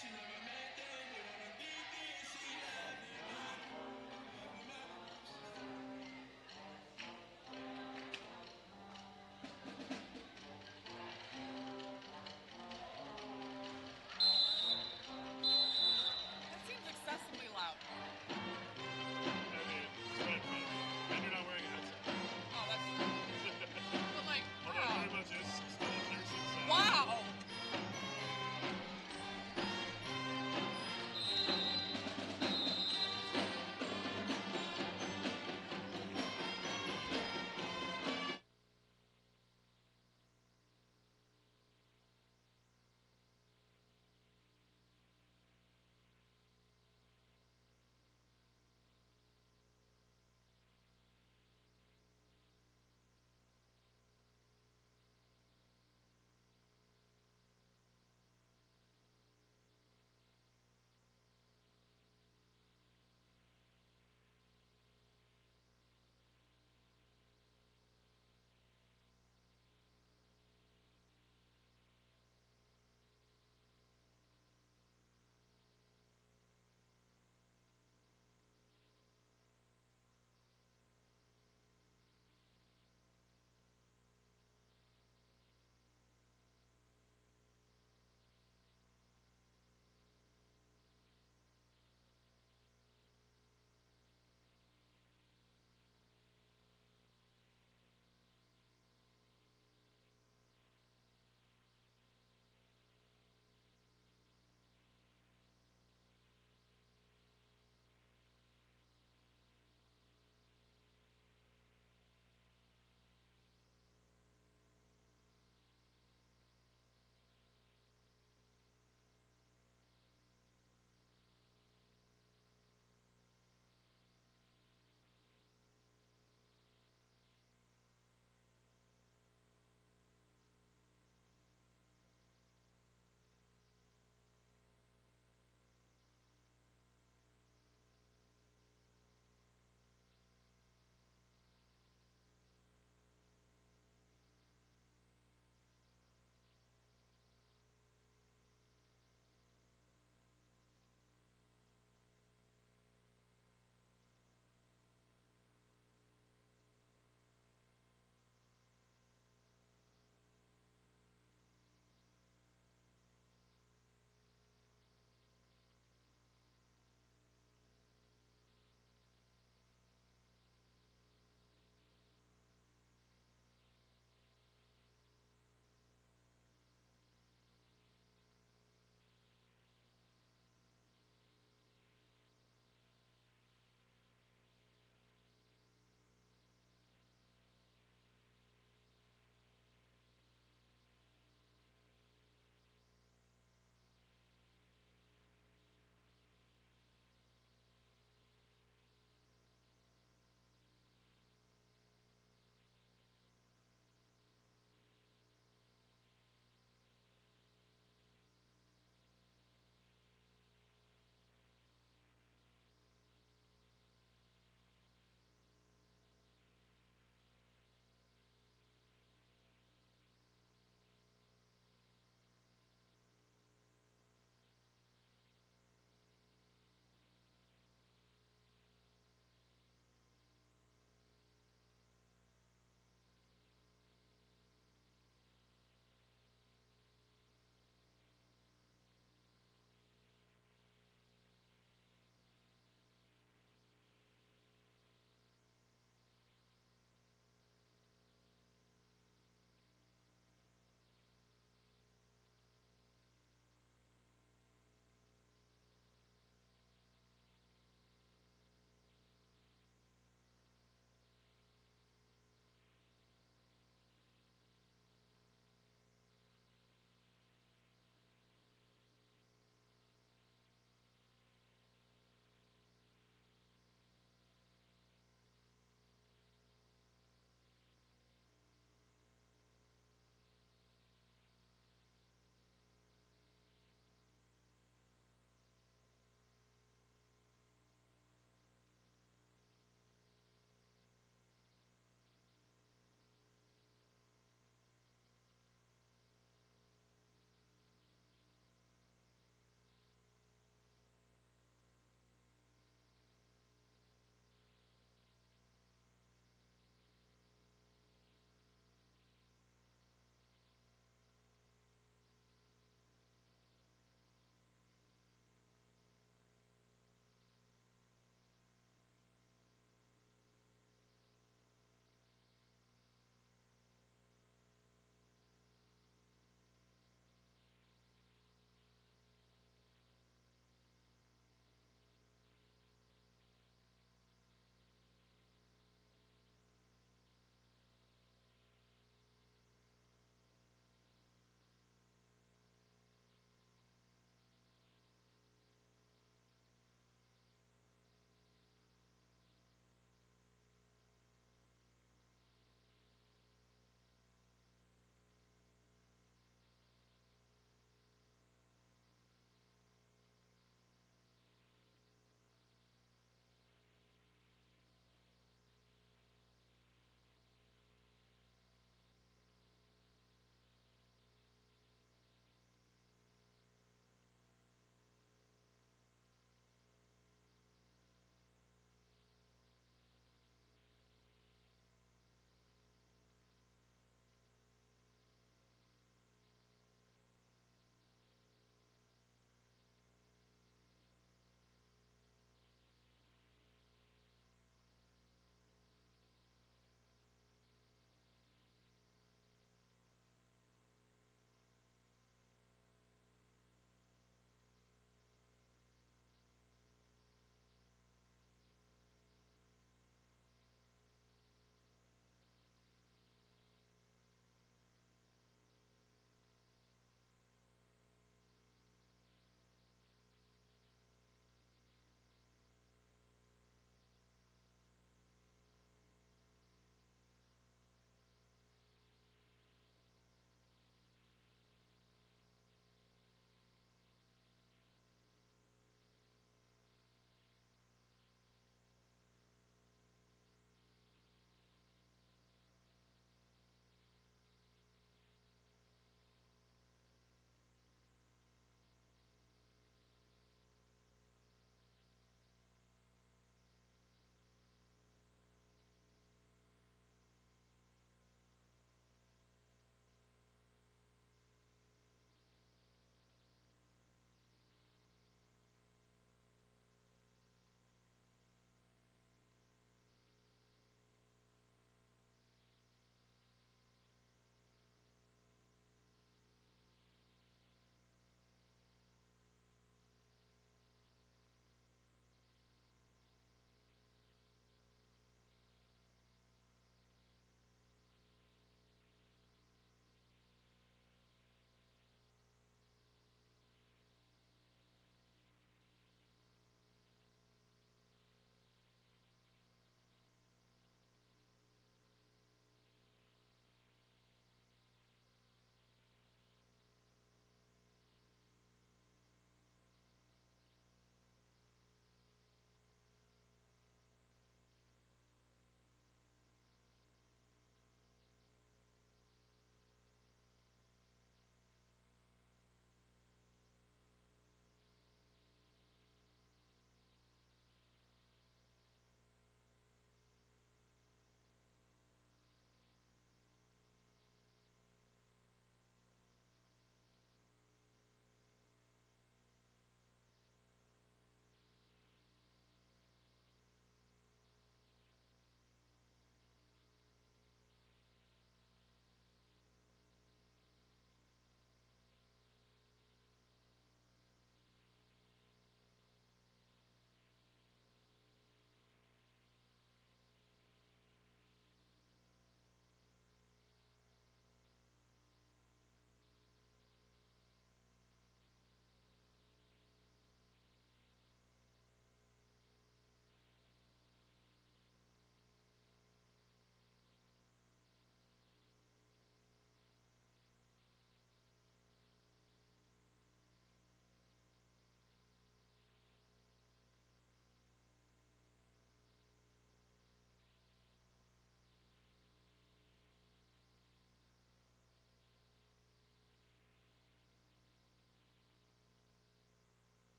That seems excessively loud. I mean, it's right in front of you. And you're not wearing a headset. Oh, that's true. But like, Although it very wow. much is still a piercing sound. Wow.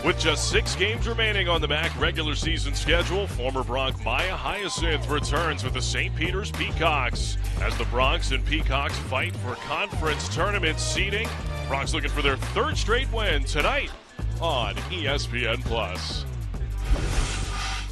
With just 6 games remaining on the MAC regular season schedule, former Bronc Maya Hyacinth returns with the St. Peter's Peacocks as the Broncs and Peacocks fight for conference tournament seeding. Broncs looking for their 3rd straight win tonight on ESPN+.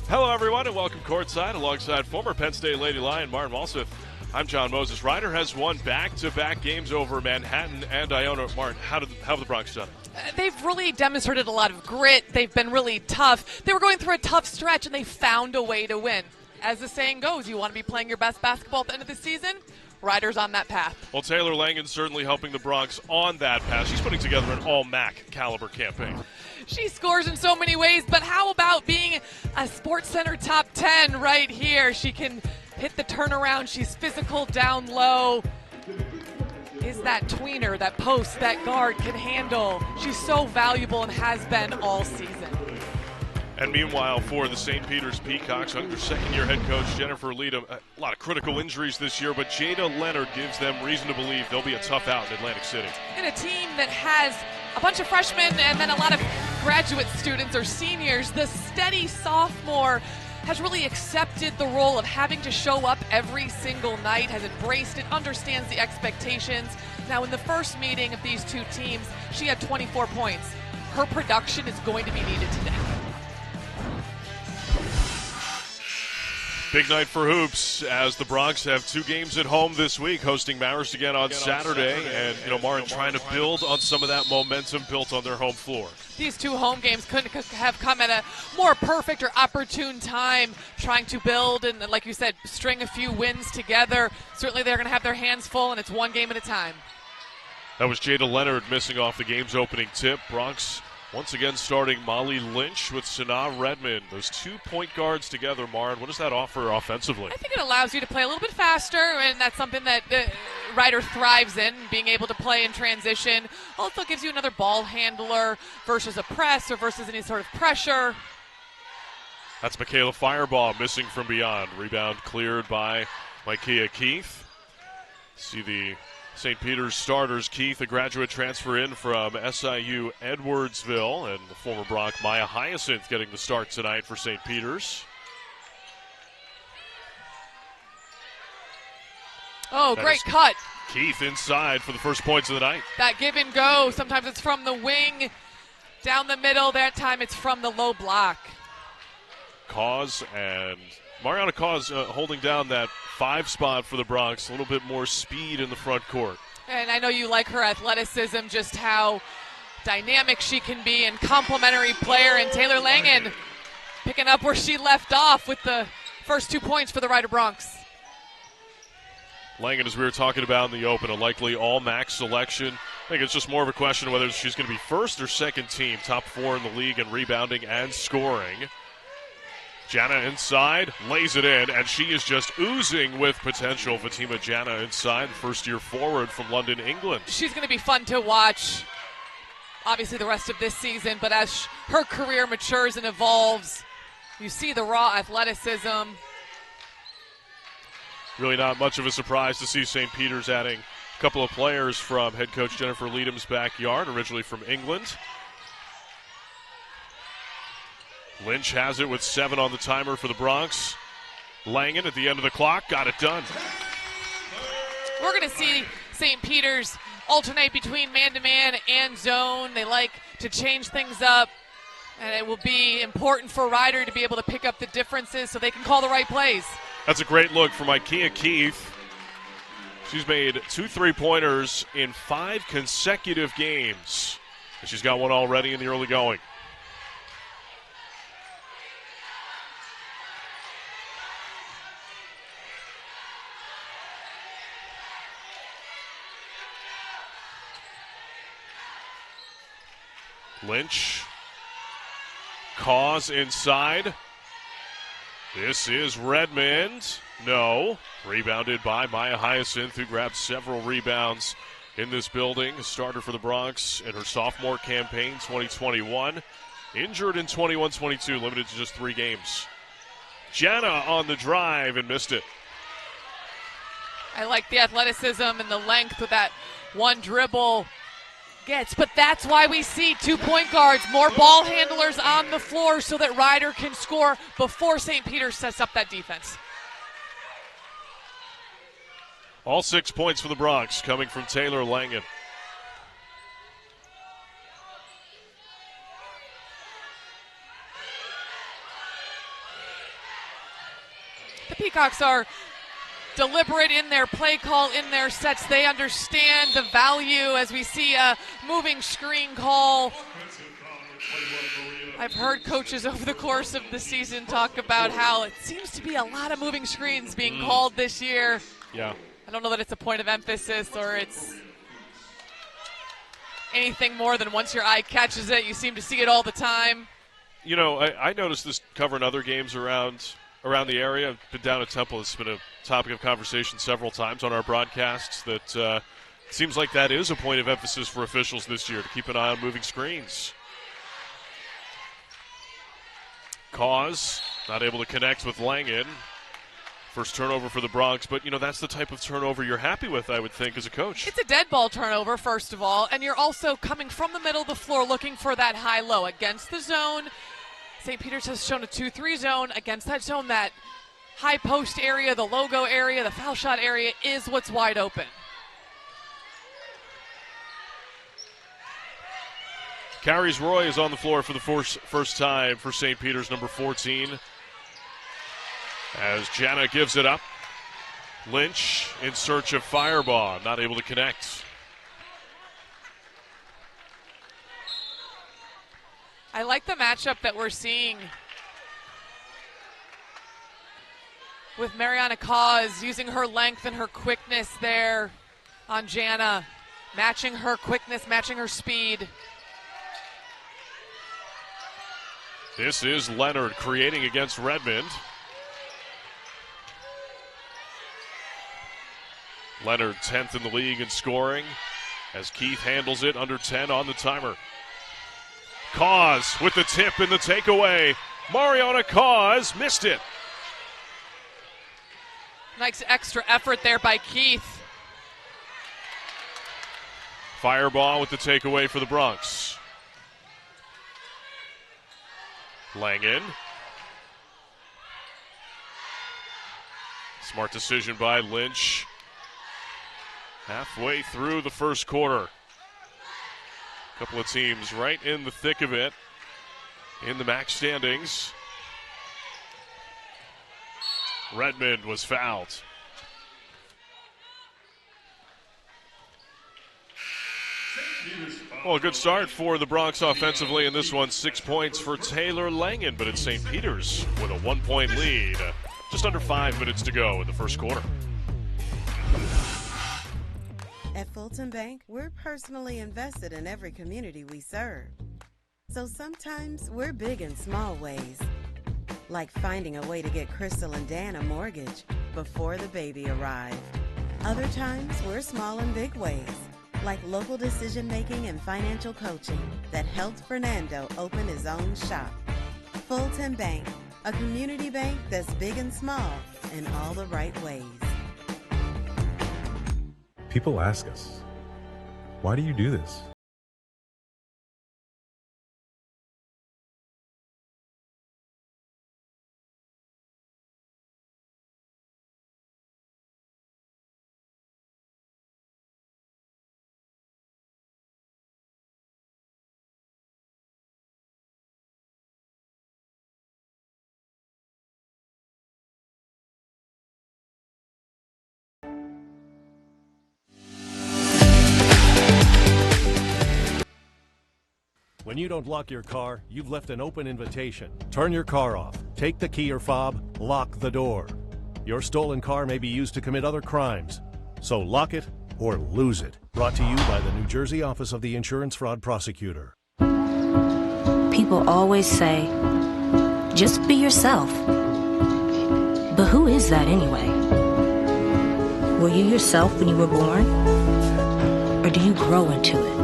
Hello, everyone, and welcome courtside alongside former Penn State Lady Lion Martin Malseth. I'm John Moses. Ryder has won back-to-back games over Manhattan and Iona. Martin, how have the Broncs done it? They've really demonstrated a lot of grit. They've been really tough. They were going through a tough stretch, and they found a way to win. As the saying goes, you want to be playing your best basketball at the end of the season? Ryder's on that path. Well, Taylor Langen certainly helping the Broncs on that path. She's putting together an all-MAC caliber campaign. She scores in so many ways, but how about being a SportsCenter top 10 right here? She can hit the turnaround. She's physical down low. Is that tweener, that post, that guard can handle. She's so valuable and has been all season. And meanwhile, for the St. Peter's Peacocks, under second-year head coach Jennifer Leadham, a lot of critical injuries this year, but Jada Leonard gives them reason to believe they'll be a tough out in Atlantic City. In a team that has a bunch of freshmen and then a lot of graduate students or seniors, the steady sophomore has really accepted the role of having to show up every single night, has embraced it, understands the expectations. Now, in the first meeting of these two teams, she had 24 points. Her production is going to be needed today. Big night for hoops as the Broncs have 2 games at home this week, hosting Marist again on Saturday. And, Martin trying to build on some of that momentum built on their home floor. These 2 home games couldn't have come at a more perfect or opportune time, trying to build and, like you said, string a few wins together. Certainly they're going to have their hands full, and it's one game at a time. That was Jada Leonard missing off the game's opening tip. Broncs once again starting Molly Lynch with Sanaa Redmond. Those 2 point guards together, Maren, what does that offer offensively? I think it allows you to play a little bit faster, and that's something that Ryder thrives in, being able to play in transition. Also gives you another ball handler versus a press or versus any sort of pressure. That's Michaela Fireball missing from beyond. Rebound cleared by Micaiah Keith. See the St. Peter's starters. Keith, a graduate transfer in from SIU Edwardsville, and the former Bronc Maya Hyacinth getting the start tonight for St. Peter's. Oh, great cut. Keith inside for the first points of the night. That give and go. Sometimes it's from the wing, down the middle. That time it's from the low block. Cause and Mariana Cause holding down that 5 spot for the Broncs. A little bit more speed in the front court. And I know you like her athleticism, just how dynamic she can be and complimentary player. And Taylor Langen picking up where she left off with the first 2 points for the Ryder Broncs. Langen, as we were talking about in the open, a likely all-MAC selection. I think it's just more of a question of whether she's going to be first or second team, top 4 in the league in rebounding and scoring. Jana inside, lays it in, and she is just oozing with potential. Fatima Jana inside, first-year forward from London, England. She's going to be fun to watch, obviously, the rest of this season, but as her career matures and evolves, you see the raw athleticism. Really not much of a surprise to see St. Peter's adding a couple of players from head coach Jennifer Leadham's backyard, originally from England. Lynch has it with 7 on the timer for the Broncs. Langen at the end of the clock got it done. We're going to see St. Peter's alternate between man-to-man and zone. They like to change things up, and it will be important for Ryder to be able to pick up the differences so they can call the right plays. That's a great look from Micaiah Keith. She's made 2 3-pointers in 5 consecutive games, and she's got one already in the early going. Lynch. Cause inside. This is Redmond. No. Rebounded by Maya Hyacinth, who grabbed several rebounds in this building. A starter for the Broncs in her sophomore campaign, 2021. Injured in 21-22, limited to just 3 games. Jana on the drive and missed it. I like the athleticism and the length with that one dribble. gets. But that's why we see 2 point guards, more ball handlers on the floor so that Rider can score before St. Peter's sets up that defense. All 6 points for the Bronx coming from Taylor Langen. The Peacocks are deliberate in their play call, in their sets. They understand the value as we see a moving screen call. I've heard coaches over the course of the season talk about how it seems to be a lot of moving screens being called this year. Yeah. I don't know that it's a point of emphasis or it's anything more than once your eye catches it, you seem to see it all the time. You know, I noticed this covering other games around the area. I've been down at Temple. It's been a topic of conversation several times on our broadcasts that it seems like that is a point of emphasis for officials this year, to keep an eye on moving screens. Cause not able to connect with Langen. First turnover for the Bronx, but, you know, that's the type of turnover you're happy with, I would think, as a coach. It's a dead ball turnover, first of all, and you're also coming from the middle of the floor looking for that high-low against the zone. St. Peter's has shown a 2-3 zone. Against that zone, that high post area, the logo area, the foul shot area is what's wide open. Carries Roy is on the floor for the first time for St. Peter's, number 14. As Jana gives it up. Lynch in search of Firebaugh, not able to connect. I like the matchup that we're seeing with Mariana Cause using her length and her quickness there on Jana, matching her quickness, matching her speed. This is Leonard creating against Redmond. Leonard 10th in the league in scoring as Keith handles it under 10 on the timer. Cause with the tip and the takeaway. Mariana Cause missed it. Nice extra effort there by Keith. Firebaugh with the takeaway for the Bronx. Langen. Smart decision by Lynch. Halfway through the first quarter. A couple of teams right in the thick of it in the MAC standings. Redmond was fouled. Well, a good start for the Bronx offensively in this one. 6 points for Taylor Langen, but it's St. Peter's with a 1-point lead. Just under 5 minutes to go in the first quarter. At Fulton Bank, we're personally invested in every community we serve. So sometimes we're big in small ways, like finding a way to get Crystal and Dan a mortgage before the baby arrived. Other times we're small in big ways, like local decision-making and financial coaching that helped Fernando open his own shop. Fulton Bank, a community bank that's big and small in all the right ways. People ask us, why do you do this? When you don't lock your car, you've left an open invitation. Turn your car off, take the key or fob, lock the door. Your stolen car may be used to commit other crimes, so lock it or lose it. Brought to you by the New Jersey Office of the Insurance Fraud Prosecutor. People always say, just be yourself. But who is that anyway? Were you yourself when you were born? Or do you grow into it?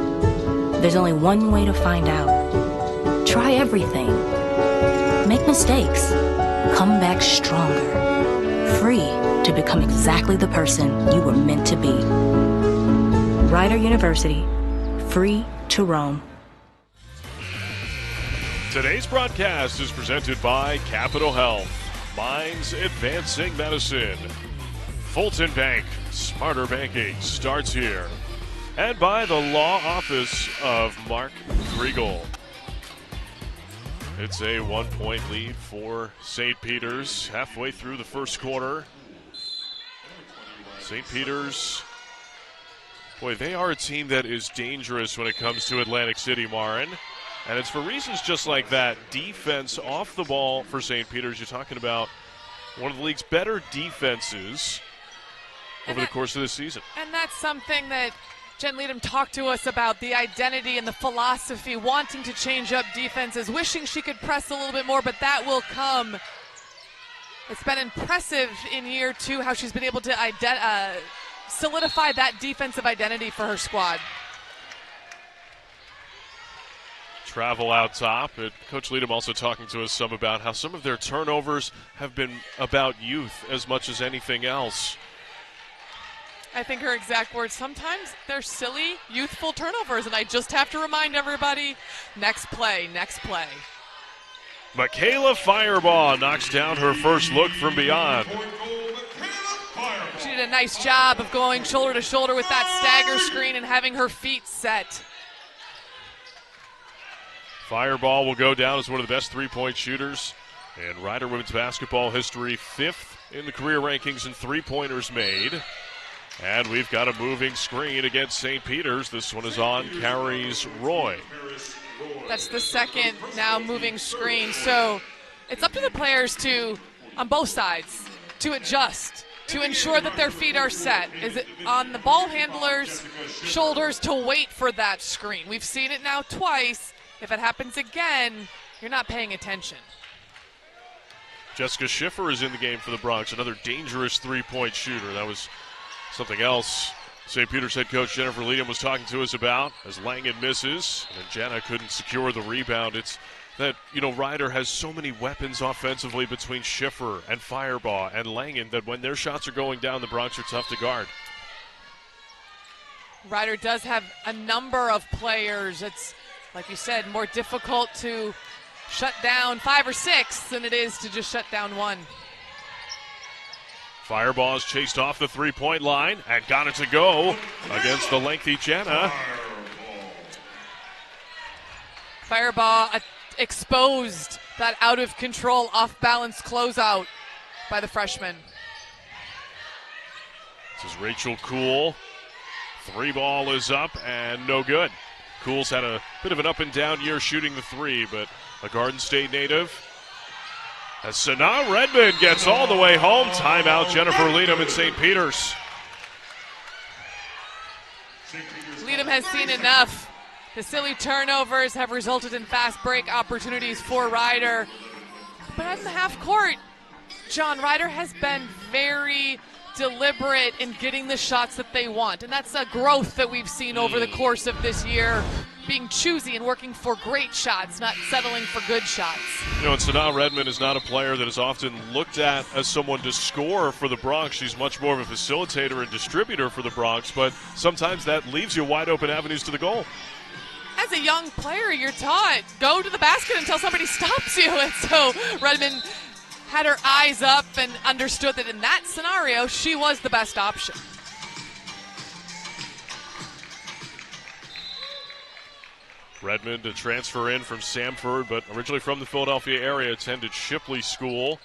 There's only one way to find out. Try everything. Make mistakes. Come back stronger. Free to become exactly the person you were meant to be. Rider University, free to roam. Today's broadcast is presented by Capital Health, Minds Advancing Medicine. Fulton Bank, smarter banking starts here. And by the law office of Mark Kriegel. It's a 1-point lead for St. Peter's halfway through the first quarter. St. Peter's, boy, they are a team that is dangerous when it comes to Atlantic City, Marin. And it's for reasons just like that. Defense off the ball for St. Peter's. You're talking about one of the league's better defenses over the course of the season. And that's something that Jen Leadham talked to us about, the identity and the philosophy, wanting to change up defenses, wishing she could press a little bit more, but that will come. It's been impressive in year two how she's been able to solidify that defensive identity for her squad. Travel out top. Coach Leadham also talking to us some about how some of their turnovers have been about youth as much as anything else. I think her exact words, sometimes they're silly, youthful turnovers, and I just have to remind everybody, next play, next play. Michaela Firebaugh knocks down her first look from beyond. She did a nice job of going shoulder to shoulder with that stagger screen and having her feet set. Firebaugh will go down as one of the best three-point shooters in Rider women's basketball history, 5th in the career rankings in three-pointers made. And we've got a moving screen against St. Peter's. This one is on Carries Roy. That's the second now moving screen. So it's up to the players to, on both sides, to adjust, to ensure that their feet are set. Is it on the ball handler's shoulders to wait for that screen? We've seen it now twice. If it happens again, you're not paying attention. Jessica Schiffer is in the game for the Bronx, another dangerous three-point shooter. That was something else St. Peter's head coach Jennifer Leadham was talking to us about as Langen misses, and then Jenna couldn't secure the rebound. It's that, Rider has so many weapons offensively between Schiffer and Firebaugh and Langen that when their shots are going down, the Bronx are tough to guard. Rider does have a number of players. It's, like you said, more difficult to shut down 5 or 6 than it is to just shut down 1. Firebaugh is chased off the three-point line and got it to go against the lengthy Jenna. Firebaugh exposed that out-of-control, off-balance closeout by the freshman. This is Rachel Kuhl. 3 ball is up and no good. Kuhl's had a bit of an up-and-down year shooting the 3, but a Garden State native. As Sanaa Redmond gets all the way home. Timeout, Jennifer Leadham in St. Peter's. Leadham has seen enough. The silly turnovers have resulted in fast break opportunities for Rider. But in the half court, John, Rider has been very deliberate in getting the shots that they want. And that's a growth that we've seen over the course of this year, being choosy and working for great shots, not settling for good shots. And Sanaa Redmond is not a player that is often looked at as someone to score for the Bronx. She's much more of a facilitator and distributor for the Bronx, but sometimes that leaves you wide open avenues to the goal. As a young player, you're taught, go to the basket until somebody stops you. And so Redmond had her eyes up and understood that in that scenario, she was the best option. Redmond, a transfer in from Samford, but originally from the Philadelphia area, attended Shipley School.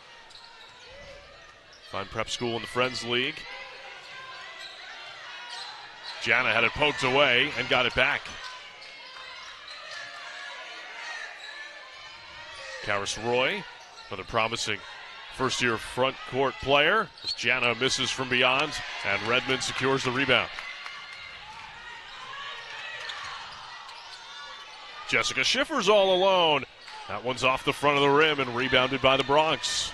Fine prep school in the Friends League. Jana had it poked away and got it back. Karis Roy, another promising first-year front court player, as Jana misses from beyond, and Redmond secures the rebound. Jessica Schiffer's all alone. That one's off the front of the rim and rebounded by the Bronx.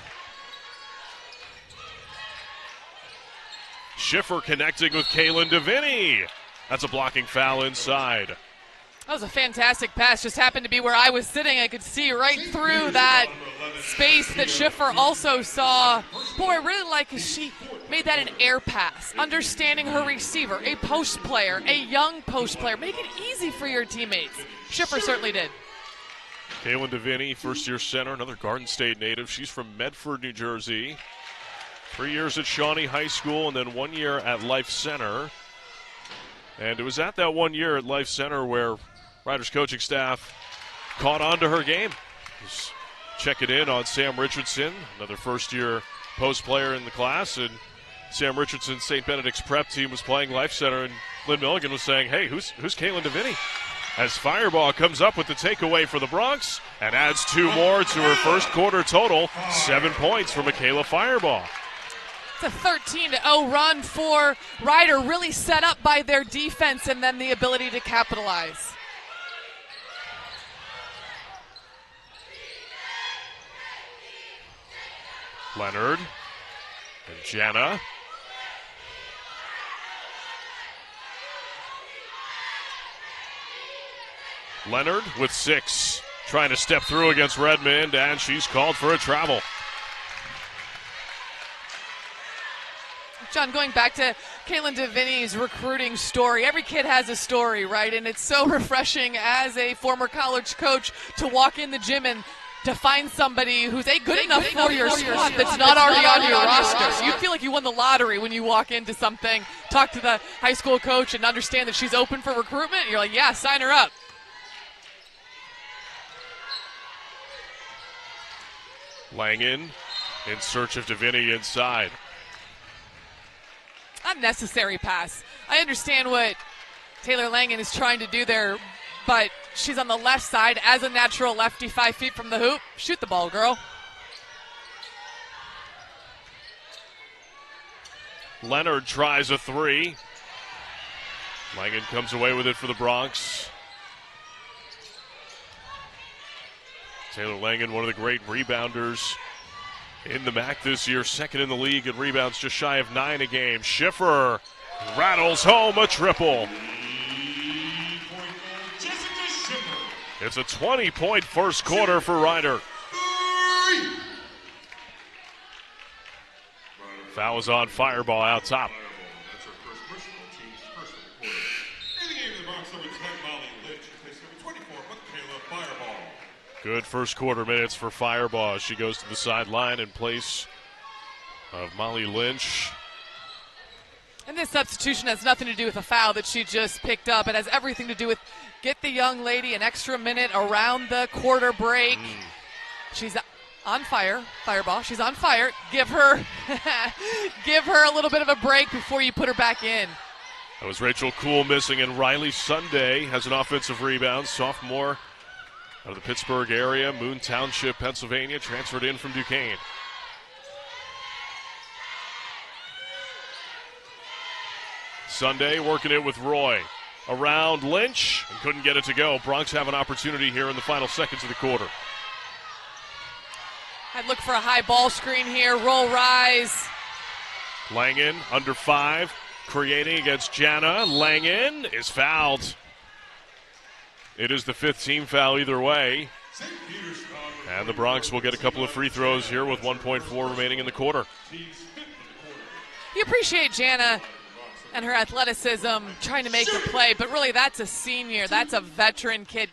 Schiffer connecting with Kaylin DeVinny. That's a blocking foul inside. That was a fantastic pass. Just happened to be where I was sitting. I could see right through that space that Schiffer also saw. Boy, I really like is she made that an air pass, understanding her receiver, a post player, a young post player. Make it easy for your teammates. Schiffer certainly did. Kaylin DeVinny, first-year center, another Garden State native. She's from Medford, New Jersey. 3 years at Shawnee High School and then 1 year at Life Center. And it was at that 1 year at Life Center where Riders coaching staff caught on to her game. Just check it in on Sam Richardson, another first-year post player in the class. And Sam Richardson's St. Benedict's prep team was playing Life Center, and Lynn Milligan was saying, hey, who's Kaylin DeVinny? As Firebaugh comes up with the takeaway for the Bronx and adds 2 more to her first quarter total. 7 points for Michaela Firebaugh. It's a 13-0 run for Rider, really set up by their defense and then the ability to capitalize. Leonard and Jana. Leonard with 6, trying to step through against Redmond, and she's called for a travel. John, going back to Kaylin DeVinny's recruiting story, every kid has a story, right? And it's so refreshing as a former college coach to walk in the gym and to find somebody who's good enough for your squad that's not already on your roster. You feel like you won the lottery when you walk into something, talk to the high school coach and understand that she's open for recruitment. You're like, yeah, sign her up. Langen in search of DeVinny inside. Unnecessary pass. I understand what Taylor Langen is trying to do there, but she's on the left side as a natural lefty, 5 feet from the hoop. Shoot the ball, girl. Leonard tries a 3. Langen comes away with it for the Bronx. Taylor Langen, one of the great rebounders in the MAC this year, second in the league in rebounds, just shy of 9 a game. Schiffer rattles home a triple. It's a 20-point first quarter for Rider. Foul is on Firebaugh out top. Good first quarter minutes for Firebaugh. She goes to the sideline in place of Molly Lynch. And this substitution has nothing to do with a foul that she just picked up. It has everything to do with get the young lady an extra minute around the quarter break. She's on fire, Firebaugh. She's on fire. Give her a little bit of a break before you put her back in. That was Rachel Kuhl missing, and Riley Sunday has an offensive rebound. Sophomore out of the Pittsburgh area, Moon Township, Pennsylvania, transferred in from Duquesne. Sunday working it with Roy. Around Lynch, and couldn't get it to go. Bronx have an opportunity here in the final seconds of the quarter. I'd look for a high ball screen here, roll rise. Langen under 5, creating against Jana. Langen is fouled. It is the 5th team foul either way. And the Bronx will get a couple of free throws here with 1.4 remaining in the quarter. You appreciate Jana and her athleticism, trying to make the play, but really that's a senior, that's a veteran kid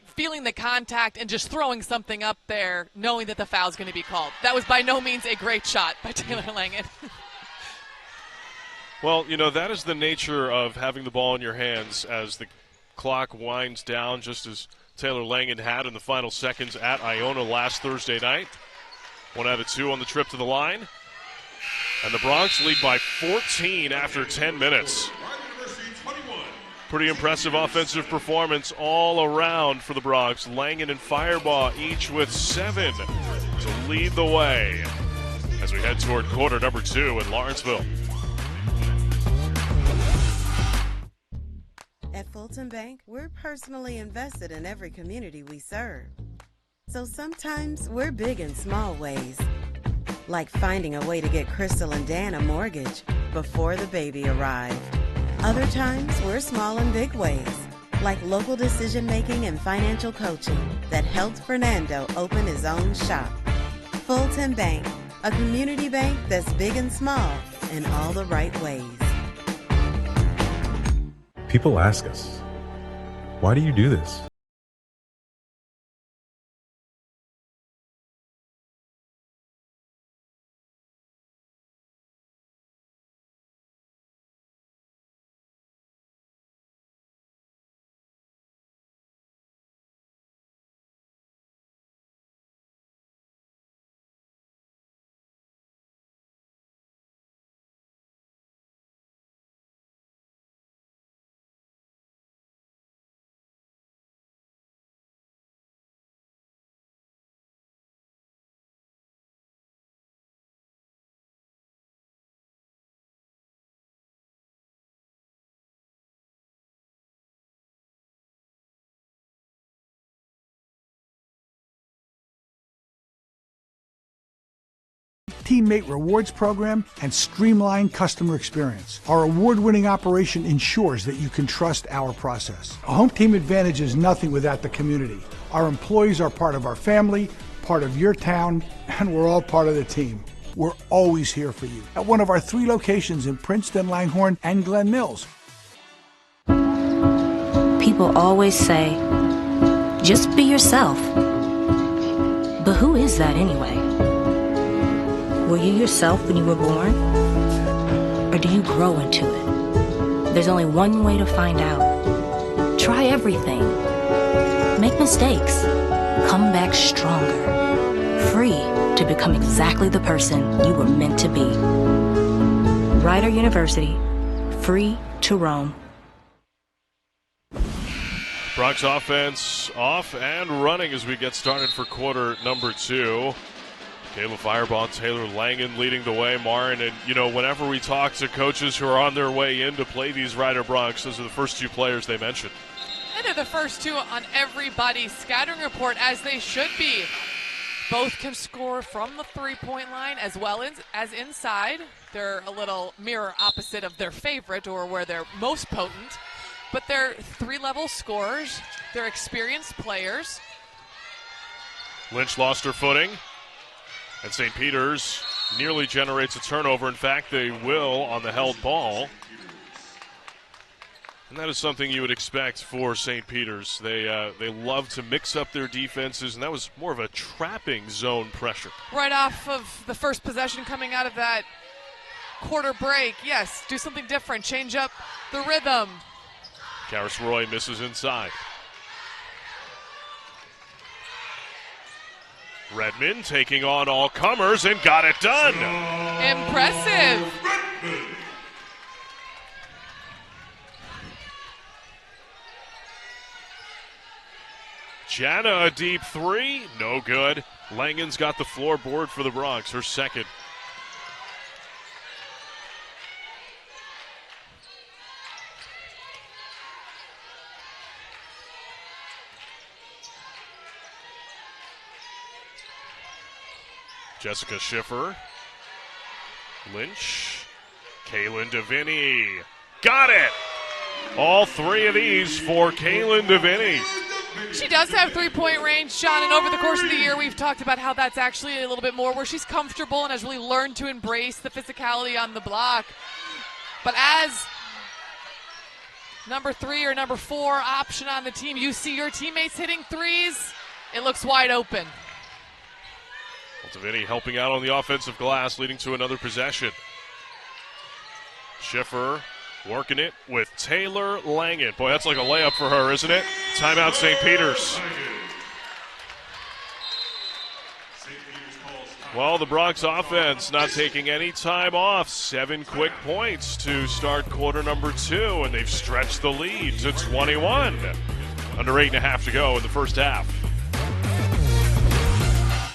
feeling the contact and just throwing something up there, knowing that the foul's going to be called. That was by no means a great shot by Taylor Langen. Well, you know, that is the nature of having the ball in your hands as the clock winds down, just as Taylor Langen had in the final seconds at Iona last Thursday night. 1 out of 2 on the trip to the line. And the Bronx lead by 14 after 10 minutes. Pretty impressive offensive performance all around for the Bronx. Langen and Firebaugh each with 7 to lead the way as we head toward quarter number 2 in Lawrenceville. At Fulton Bank, we're personally invested in every community we serve. So sometimes we're big in small ways, like finding a way to get Crystal and Dan a mortgage before the baby arrived. Other times we're small in big ways, like local decision-making and financial coaching that helped Fernando open his own shop. Fulton Bank, a community bank that's big and small in all the right ways. People ask us, why do you do this? Teammate Rewards Program, and streamlined customer experience. Our award-winning operation ensures that you can trust our process. A home team advantage is nothing without the community. Our employees are part of our family, part of your town, and we're all part of the team. We're always here for you at one of our 3 locations in Princeton, Langhorne, and Glen Mills. People always say, just be yourself. But who is that anyway? Were you yourself when you were born? Or do you grow into it? There's only one way to find out. Try everything. Make mistakes. Come back stronger. Free to become exactly the person you were meant to be. Rider University. Free to roam. Bronx offense off and running as we get started for quarter number 2. Kayla Fireball and Taylor Langen leading the way, Marin. And, you know, whenever we talk to coaches who are on their way in to play these Rider Broncs, those are the first 2 players they mentioned. And they're the first 2 on everybody's scattering report, as they should be. Both can score from the three-point line as well as inside. They're a little mirror opposite of their favorite, or where they're most potent. But they're 3-level scorers. They're experienced players. Lynch lost her footing. And St. Peter's nearly generates a turnover. In fact, they will on the held ball. And that is something you would expect for St. Peter's. They love to mix up their defenses, and that was more of a trapping zone pressure. Right off of the first possession coming out of that quarter break. Yes, do something different. Change up the rhythm. Karis Roy misses inside. Redmond taking on all comers and got it done. Impressive. Jana, a deep 3, no good. Langen's got the floorboard for the Bronx, her second. Jessica Schiffer. Lynch. Kaylin DeVinny. Got it! All 3 of these for Kaylin DeVinny. She does have 3-point range, Sean, and over the course of the year we've talked about how that's actually a little bit more where she's comfortable and has really learned to embrace the physicality on the block. But as number 3 or number 4 option on the team, you see your teammates hitting threes, it looks wide open. DeVinny helping out on the offensive glass, leading to another possession. Schiffer working it with Taylor Langen. Boy, that's like a layup for her, isn't it? Timeout, St. Peter's. Well, the Bronx offense not taking any time off. 7 quick points to start quarter number 2, and they've stretched the lead to 21. Under 8.5 to go in the first half.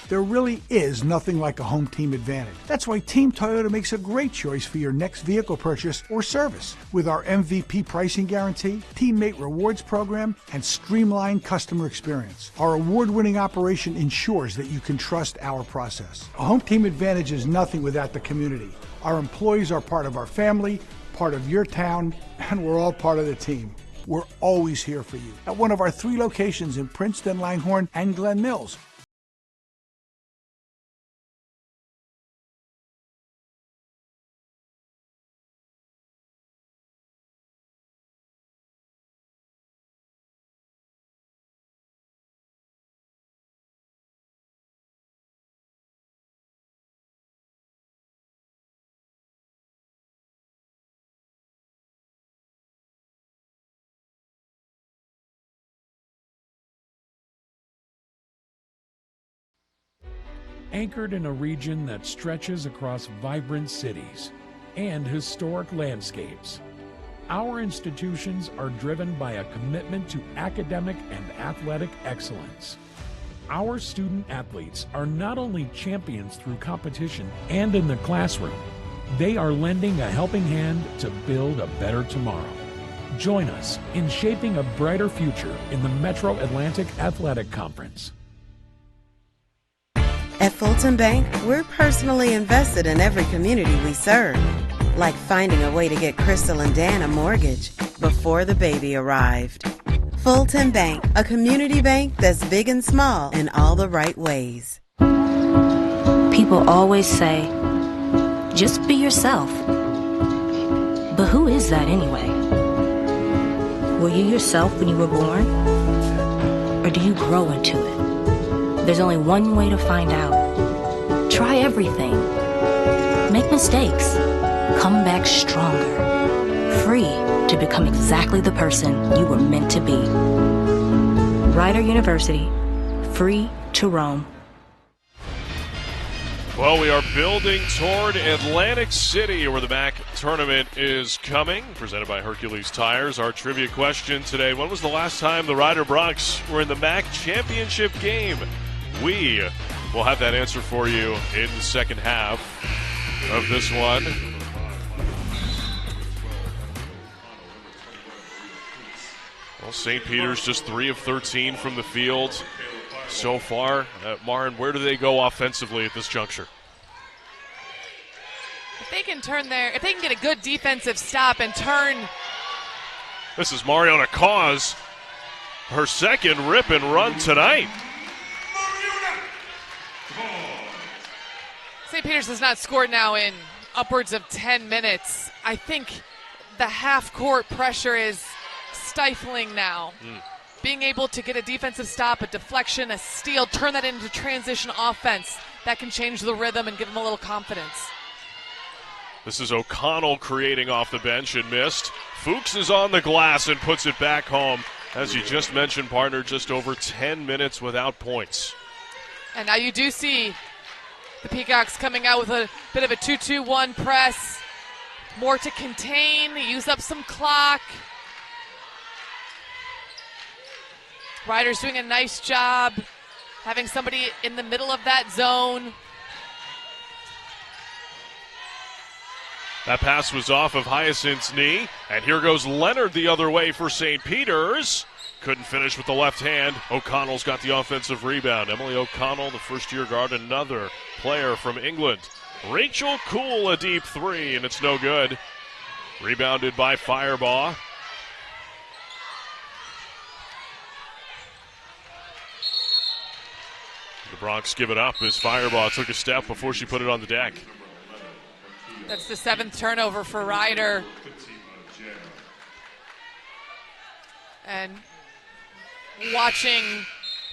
There really is nothing like a home team advantage. That's why Team Toyota makes a great choice for your next vehicle purchase or service. With our MVP pricing guarantee, Teammate Rewards Program, and streamlined customer experience. Our award-winning operation ensures that you can trust our process. A home team advantage is nothing without the community. Our employees are part of our family, part of your town, and we're all part of the team. We're always here for you at one of our 3 locations in Princeton, Langhorne, and Glen Mills. anchored in a region that stretches across vibrant cities and historic landscapes. Our institutions are driven by a commitment to academic and athletic excellence. Our student athletes are not only champions through competition and in the classroom, they are lending a helping hand to build a better tomorrow. Join us in shaping a brighter future in the Metro Atlantic Athletic Conference. At Fulton Bank, we're personally invested in every community we serve, like finding a way to get Crystal and Dan a mortgage before the baby arrived. Fulton Bank, a community bank that's big and small in all the right ways. People always say, just be yourself. But who is that anyway? Were you yourself when you were born? Or do you grow into it? There's only one way to find out. Try everything. Make mistakes. Come back stronger. Free to become exactly the person you were meant to be. Rider University. Free to roam. Well, we are building toward Atlantic City, where the MAC tournament is coming, presented by Hercules Tires. Our trivia question today: when was the last time the Rider Broncs were in the MAC championship game? We will have that answer for you in the second half of this one. Well, St. Peter's just 3 of 13 from the field so far. Marin, where do they go offensively at this juncture? If they can if they can get a good defensive stop and turn. This is Mariana Cause, her second rip and run tonight. St. Peter's has not scored now in upwards of 10 minutes. I think the half-court pressure is stifling now. Being able to get a defensive stop, a deflection, a steal, turn that into transition offense, that can change the rhythm and give them a little confidence. This is O'Connell creating off the bench and missed. Fuchs is on the glass and puts it back home. As you just mentioned, partner, just over 10 minutes without points. And now you do see the Peacocks coming out with a bit of a 2-2-1 press. More to contain, use up some clock. Riders doing a nice job having somebody in the middle of that zone. That pass was off of Hyacinth's knee, and here goes Leonard the other way for St. Peter's. Couldn't finish with the left hand. O'Connell's got the offensive rebound. Emily O'Connell, the first-year guard, another player from England. Rachel Kuhl, a deep three, and it's no good. Rebounded by Firebaugh. The Broncs give it up as Firebaugh took a step before she put it on the deck. That's the 7th turnover for Rider. And watching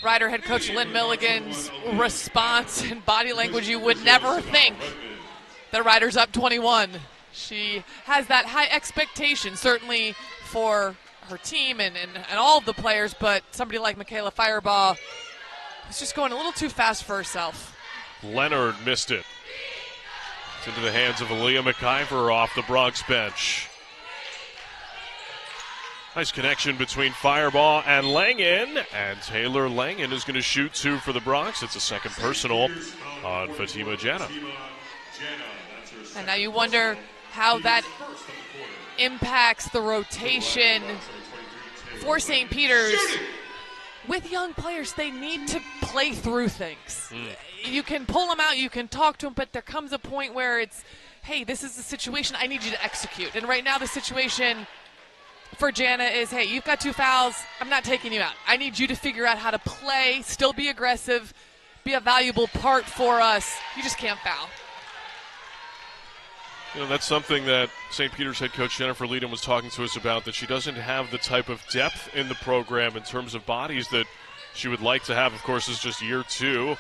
Rider head coach Lynn Milligan's response and body language, you would never think that Rider's up 21. She has that high expectation, certainly for her team and all of the players, but somebody like Michaela Firebaugh is just going a little too fast for herself. Leonard missed it. It's into the hands of Aaliyah McIver off the Bronx bench. Nice connection between Firebaugh and Langen, and Taylor Langen is going to shoot 2 for the Bronx. It's a second personal on Fatima Jannah. And now you wonder how that impacts the rotation for St. Peter's. With young players, they need to play through things. You can pull them out, you can talk to them, but there comes a point where it's, hey, this is the situation, I need you to execute. And right now the situation for Jannah is, hey, you've got 2 fouls, I'm not taking you out. I need you to figure out how to play, still be aggressive, be a valuable part for us. You just can't foul. You know, that's something that St. Peter's head coach Jennifer Leedham was talking to us about, that she doesn't have the type of depth in the program in terms of bodies that she would like to have. Of course, it's just year 2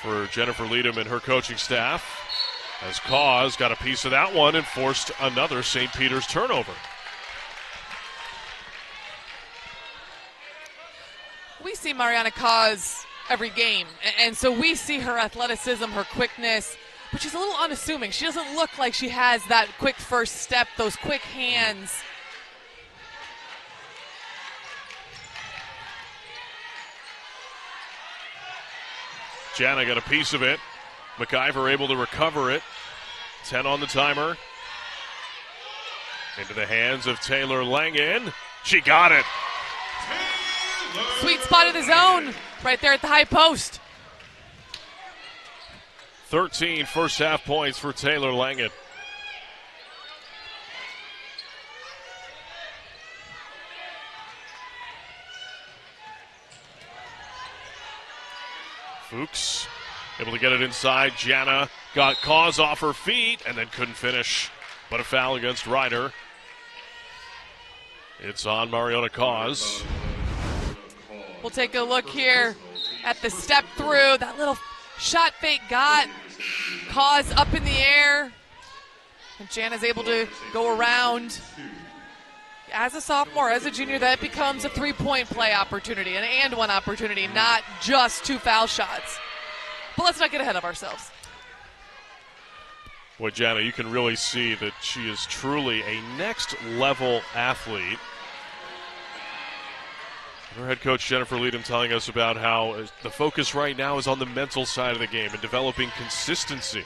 for Jennifer Leedham and her coaching staff, as Cause got a piece of that one and forced another St. Peter's turnover. We see Mariana Cause every game. And so we see her athleticism, her quickness, but she's a little unassuming. She doesn't look like she has that quick first step, those quick hands. Jana got a piece of it. McIver able to recover it. 10 on the timer. Into the hands of Taylor Langen. She got it. Sweet spot of the zone right there at the high post. 13 first half points for Taylor Langen. Fuchs able to get it inside. Jana got Cause off her feet and then couldn't finish. But a foul against Ryder. It's on Mariona Cause. We'll take a look here at the step through. That little shot fake got Cause up in the air. And Jana's able to go around. As a sophomore, as a junior, that becomes a three-point play opportunity, an and-one opportunity, not just two foul shots. But let's not get ahead of ourselves. Well, Jana, you can really see that she is truly a next-level athlete. Her head coach, Jennifer Leadham, telling us about how the focus right now is on the mental side of the game and developing consistency.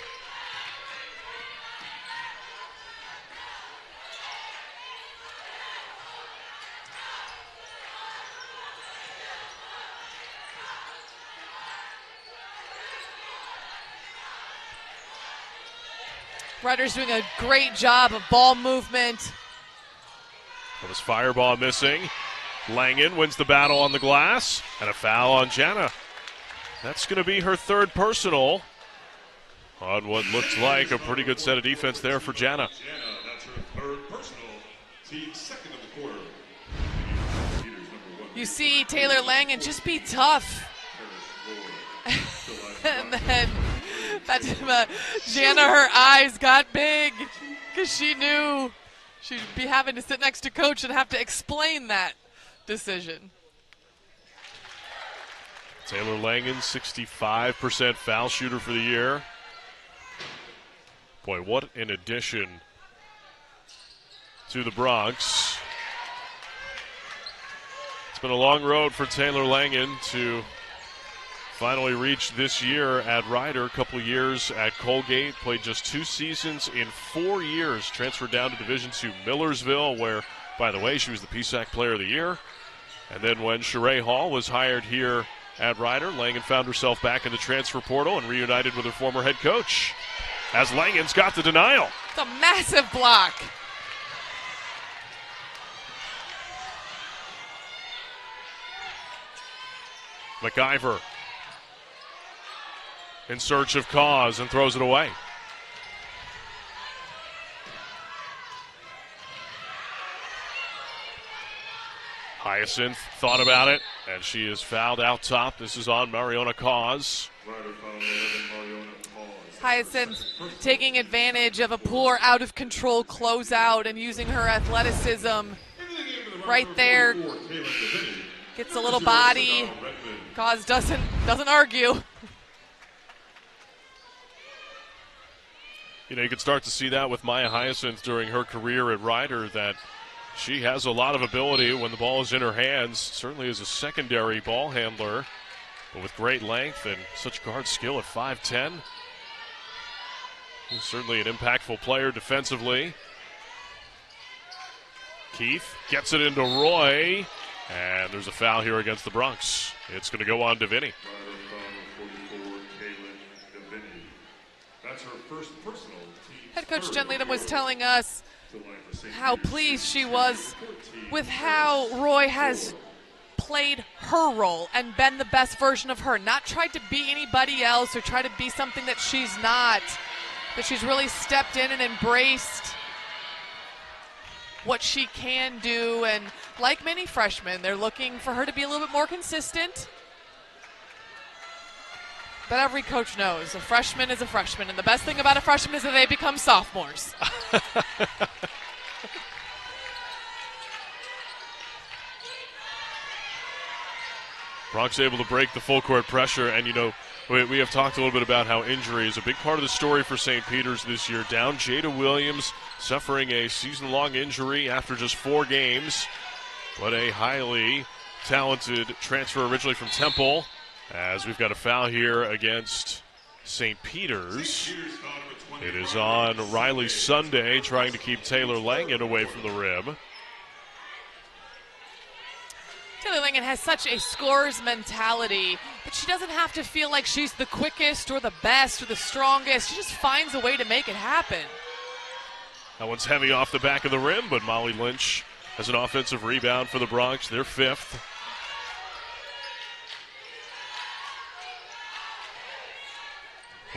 Ryder's doing a great job of ball movement. Well, this fireball missing. Langen wins the battle on the glass, and a foul on Jana. That's going to be her third personal on what looks like a pretty good set of defense there for Jana. That's her third personal. Team second of the quarter. You see Taylor Langen just be tough. And then Jana, her eyes got big because she knew she'd be having to sit next to coach and have to explain that decision. Taylor Langen, 65% foul shooter for the year. Boy, what an addition to the Bronx. It's been a long road for Taylor Langen to finally reach this year at Ryder. A couple of years at Colgate, played just 2 seasons in 4 years, transferred down to Division II Millersville, where, by the way, she was the PSAC Player of the Year. And then when Sheree Hall was hired here at Ryder, Langen found herself back in the transfer portal and reunited with her former head coach, as Langen's got the denial. It's a massive block. McIver in search of Cause and throws it away. Hyacinth thought about it, and she is fouled out top. This is on Mariona Cause. Hyacinth taking advantage of a poor, out-of-control closeout and using her athleticism right there. Gets a little body. Cause doesn't argue. You know, you could start to see that with Maya Hyacinth during her career at Ryder, that she has a lot of ability when the ball is in her hands, certainly as a secondary ball handler, but with great length and such guard skill at 5'10". He's certainly an impactful player defensively. Keith gets it into Roy, and there's a foul here against the Bronx. It's going to go on to Vinny. That's her first personal. Head coach Jen Leadham was telling us how pleased she was with how Roy has played her role and been the best version of her, not tried to be anybody else or try to be something that she's not, but she's really stepped in and embraced what she can do. And like many freshmen, they're looking for her to be a little bit more consistent. But every coach knows a freshman is a freshman, and the best thing about a freshman is that they become sophomores. Bronx able to break the full court pressure, and we have talked a little bit about how injury is a big part of the story for St. Peter's this year. Down Jada Williams, suffering a season-long injury after just 4 games, but a highly talented transfer originally from Temple, as we've got a foul here against St. Peter's. It is on Riley Sunday, trying to keep Taylor Langen away from the rim. Taylor Langen has such a scorer's mentality, but she doesn't have to feel like she's the quickest or the best or the strongest. She just finds a way to make it happen. That one's heavy off the back of the rim, but Molly Lynch has an offensive rebound for the Bronx. They're 5th.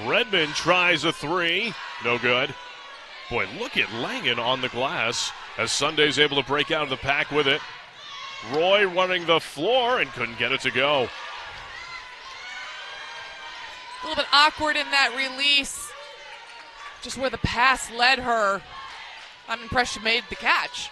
Redmond tries a 3. No good. Boy, look at Langen on the glass as Sunday's able to break out of the pack with it. Roy running the floor and couldn't get it to go. A little bit awkward in that release, just where the pass led her. I'm impressed she made the catch.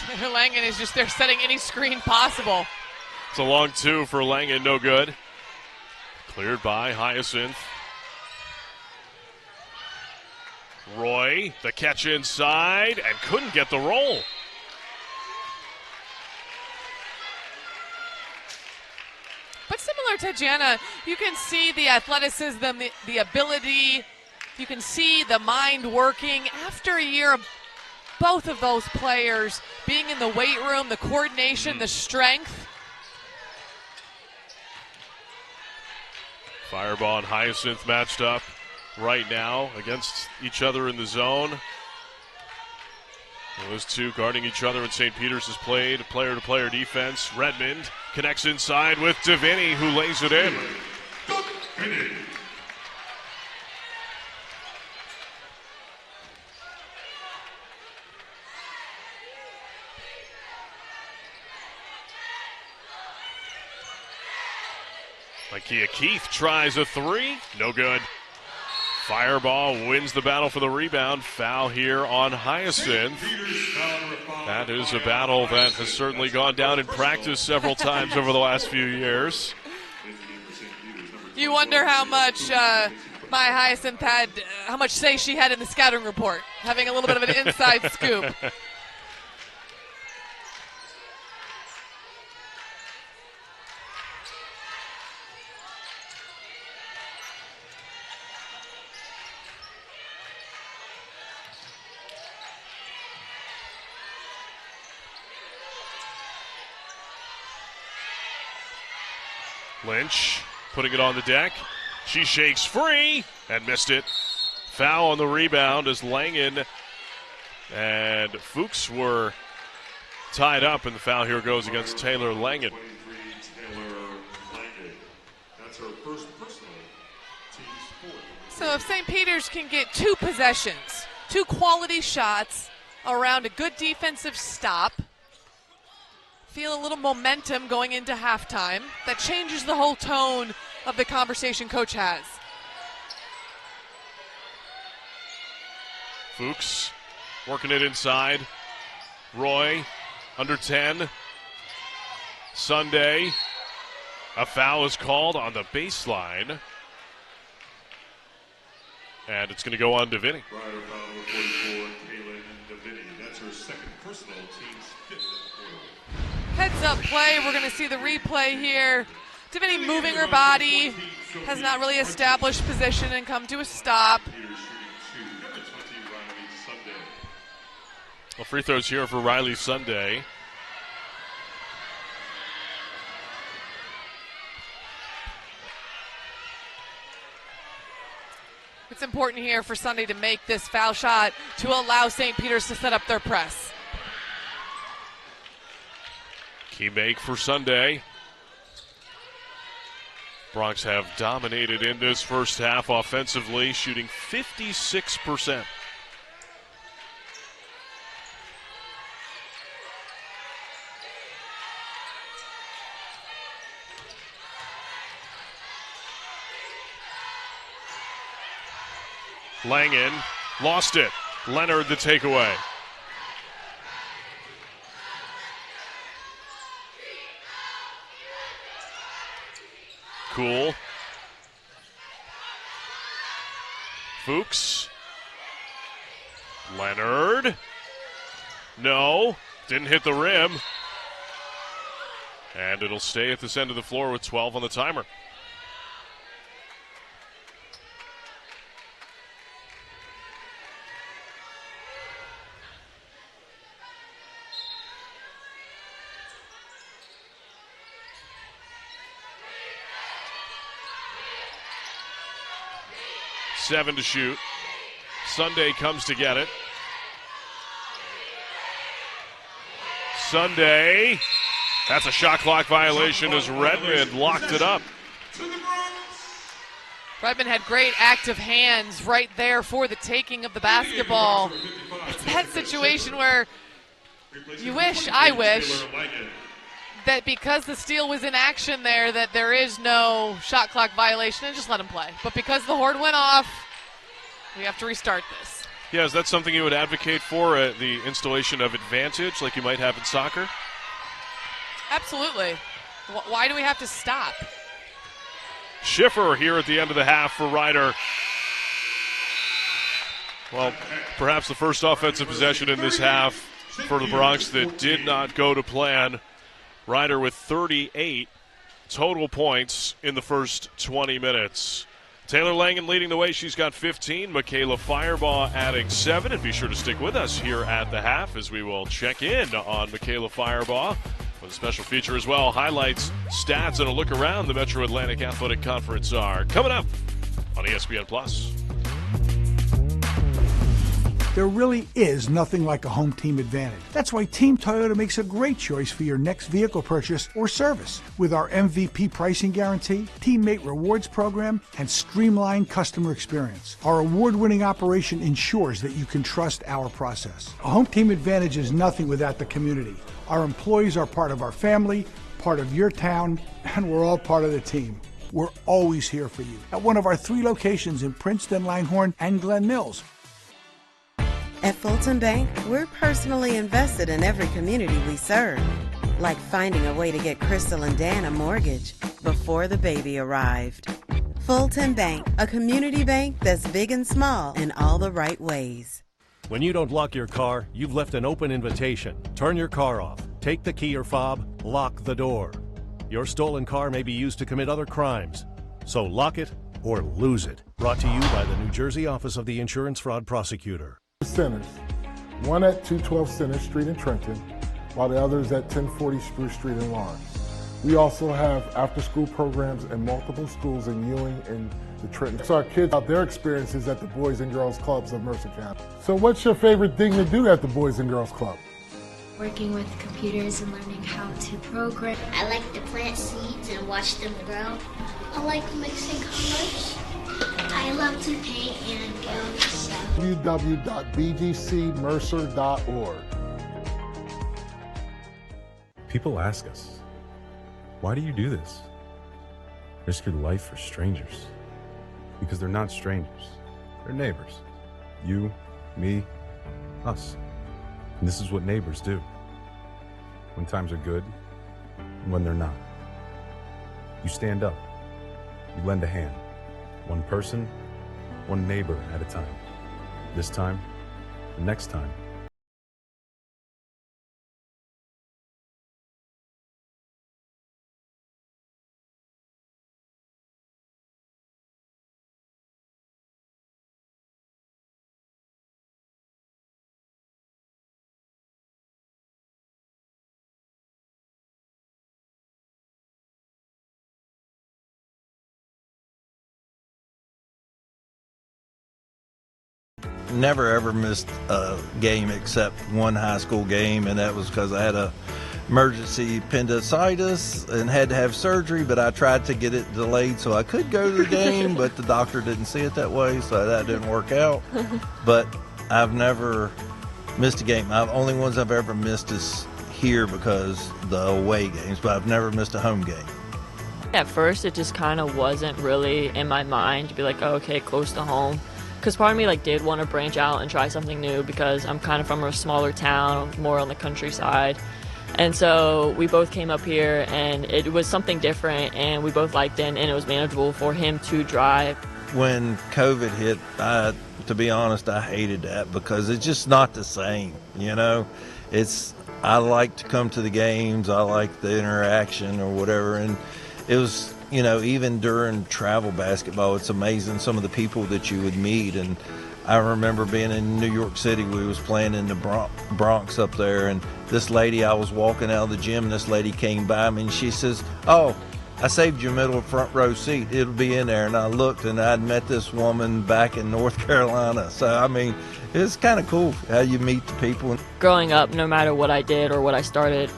Taylor Langen is just there setting any screen possible. It's a long 2 for Langen, no good. Cleared by Hyacinth. Roy, the catch inside, and couldn't get the roll. But similar to Jana, you can see the athleticism, the ability, you can see the mind working. After a year of both of those players being in the weight room, the coordination, the strength. Fireball and Hyacinth matched up right now against each other in the zone. Those two guarding each other, and St. Peter's has played player-to-player defense. Redmond connects inside with Deviney, who lays it in. Ikea Keith tries a 3. No good. Fireball wins the battle for the rebound. Foul here on Hyacinth. That is a battle that has certainly gone down in practice several times over the last few years. You wonder how much my Hyacinth had, how much say she had in the scouting report, having a little bit of an inside scoop. Lynch putting it on the deck. She shakes free and missed it. Foul on the rebound as Langen and Fuchs were tied up, and the foul here goes against Taylor Langen. So if St. Peter's can get 2 possessions, 2 quality shots around a good defensive stop, feel a little momentum going into halftime, that changes the whole tone of the conversation coach has. Fuchs working it inside. Roy under 10. Sunday. A foul is called on the baseline. And it's going to go on Deviney. Rider foul number 44, Kaylin Deviney. That's her second personal, team's 5th at the quarter. Heads up play, we're going to see the replay here. Deviney moving her body, has not really established position and come to a stop. Well, free throws here for Riley Sunday. It's important here for Sunday to make this foul shot to allow St. Peter's to set up their press. Key make for Sunday. Bronx have dominated in this first half offensively, shooting 56%. Langen lost it. Leonard the takeaway. Cool. Fuchs. Leonard. No. Didn't hit the rim. And it'll stay at this end of the floor with 12 on the timer. Seven to shoot. Sunday comes to get it. Sunday. That's a shot clock violation as Redmond locked it up. Redmond had great active hands right there for the taking of the basketball. It's that situation where I wish, that because the steal was in action there, that there is no shot clock violation and just let him play. But because the horn went off, we have to restart this. Yeah, is that something you would advocate for, the installation of advantage like you might have in soccer? Absolutely. Why do we have to stop? Schiffer here at the end of the half for Ryder. Well, perhaps the first offensive possession in this half for the Bronx that did not go to plan. Ryder with 38 total points in the first 20 minutes. Taylor Langen leading the way. She's got 15. Michaela Firebaugh adding 7. And be sure to stick with us here at the half as we will check in on Michaela Firebaugh with a special feature as well. Highlights, stats, and a look around the Metro Atlantic Athletic Conference are coming up on ESPN+. There really is nothing like a home team advantage. That's why Team Toyota makes a great choice for your next vehicle purchase or service. With our MVP pricing guarantee, teammate rewards program, and streamlined customer experience, our award-winning operation ensures that you can trust our process. A home team advantage is nothing without the community. Our employees are part of our family, part of your town, and we're all part of the team. We're always here for you at one of our 3 locations in Princeton, Langhorne, and Glen Mills. At Fulton Bank, we're personally invested in every community we serve, like finding a way to get Crystal and Dan a mortgage before the baby arrived. Fulton Bank, a community bank that's big and small in all the right ways. When you don't lock your car, you've left an open invitation. Turn your car off, take the key or fob, lock the door. Your stolen car may be used to commit other crimes, so lock it or lose it. Brought to you by the New Jersey Office of the Insurance Fraud Prosecutor. Centers, one at 212 Center Street in Trenton, while the other is at 1040 Spruce Street in Lawrence. We also have after-school programs in multiple schools in Ewing and the Trenton. So our kids about their experiences at the Boys and Girls Clubs of Mercer County. So what's your favorite thing to do at the Boys and Girls Club? Working with computers and learning how to program. I like to plant seeds and watch them grow. I like mixing colors. I love to paint and go www.bgcmercer.org. People ask us, why do you do this? Risk your life for strangers. Because they're not strangers. They're neighbors. You, me, us. And this is what neighbors do. When times are good and when they're not. You stand up. You lend a hand. One person, one neighbor at a time. This time, the next time. Never ever missed a game except one high school game, and that was because I had a emergency appendicitis and had to have surgery, but I tried to get it delayed so I could go to the game, but the doctor didn't see it that way, so that didn't work out. But I've never missed a game. Only ones I've ever missed is here because the away games, but I've never missed a home game. At first, it just kind of wasn't really in my mind to be like, oh, okay, close to home. Because part of me did want to branch out and try something new because I'm kind of from a smaller town, more on the countryside. And so we both came up here and it was something different and we both liked it and it was manageable for him to drive. When COVID hit, to be honest, I hated that because it's just not the same, I like to come to the games, I like the interaction or whatever, and it was, even during travel basketball, it's amazing some of the people that you would meet. And I remember being in New York City, we was playing in the Bronx up there, and this lady, I was walking out of the gym, and this lady came by me, and she says, "Oh, I saved your middle front row seat. It'll be in there." And I looked, and I'd met this woman back in North Carolina. So, it's kind of cool how you meet the people. Growing up, no matter what I did or what I started,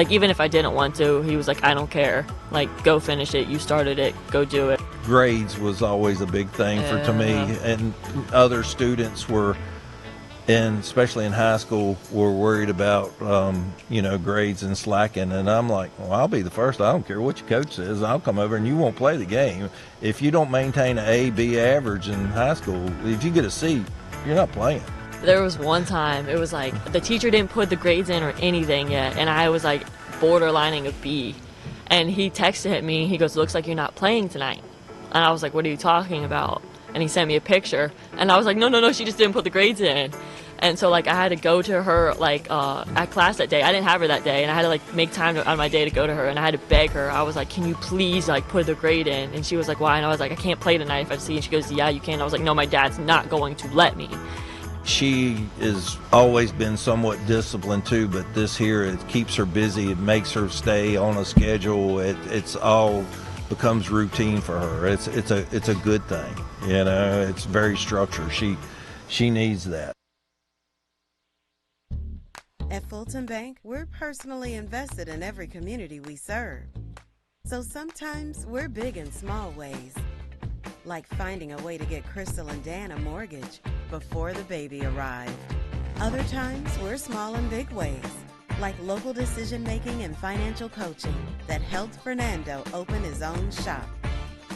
even if I didn't want to, he was like, "I don't care. Go finish it. You started it. Go do it." Grades was always a big thing to me. And other students were, and especially in high school, were worried about, grades and slacking. And I'm like, well, I'll be the first. I don't care what your coach says. I'll come over and you won't play the game. If you don't maintain an A, B average in high school, if you get a C, you're not playing. There was one time, it was the teacher didn't put the grades in or anything yet, and I was borderlining a B. And he texted me, he goes, "Looks like you're not playing tonight." And I was like, "What are you talking about?" And he sent me a picture, and I was like, no, she just didn't put the grades in. And so I had to go to her at class that day. I didn't have her that day, and I had to make time out of my day to go to her, and I had to beg her. I was like, "Can you please put the grade in?" And she was like, "Why?" And I was like, "I can't play tonight if I see." And she goes, "Yeah, you can." I was like, "No, my dad's not going to let me." She has always been somewhat disciplined too, but this here, it keeps her busy. It makes her stay on a schedule. It's all becomes routine for her. It's a good thing. It's very structured. She needs that. At Fulton Bank, we're personally invested in every community we serve. So sometimes we're big in small ways, like finding a way to get Crystal and Dan a mortgage before the baby arrived. Other times we're small in big ways, like local decision-making and financial coaching that helped Fernando open his own shop.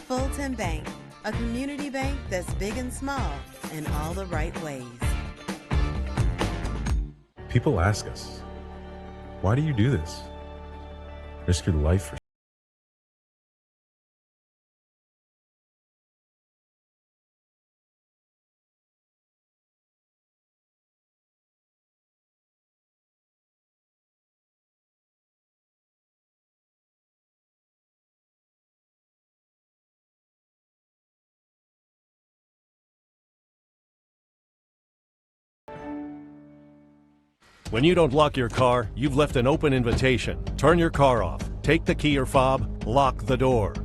Fulton Bank, a community bank that's big and small in all the right ways. People ask us, why do you do this? Risk your life for When you don't lock your car, you've left an open invitation. Turn your car off, take the key or fob, lock the door.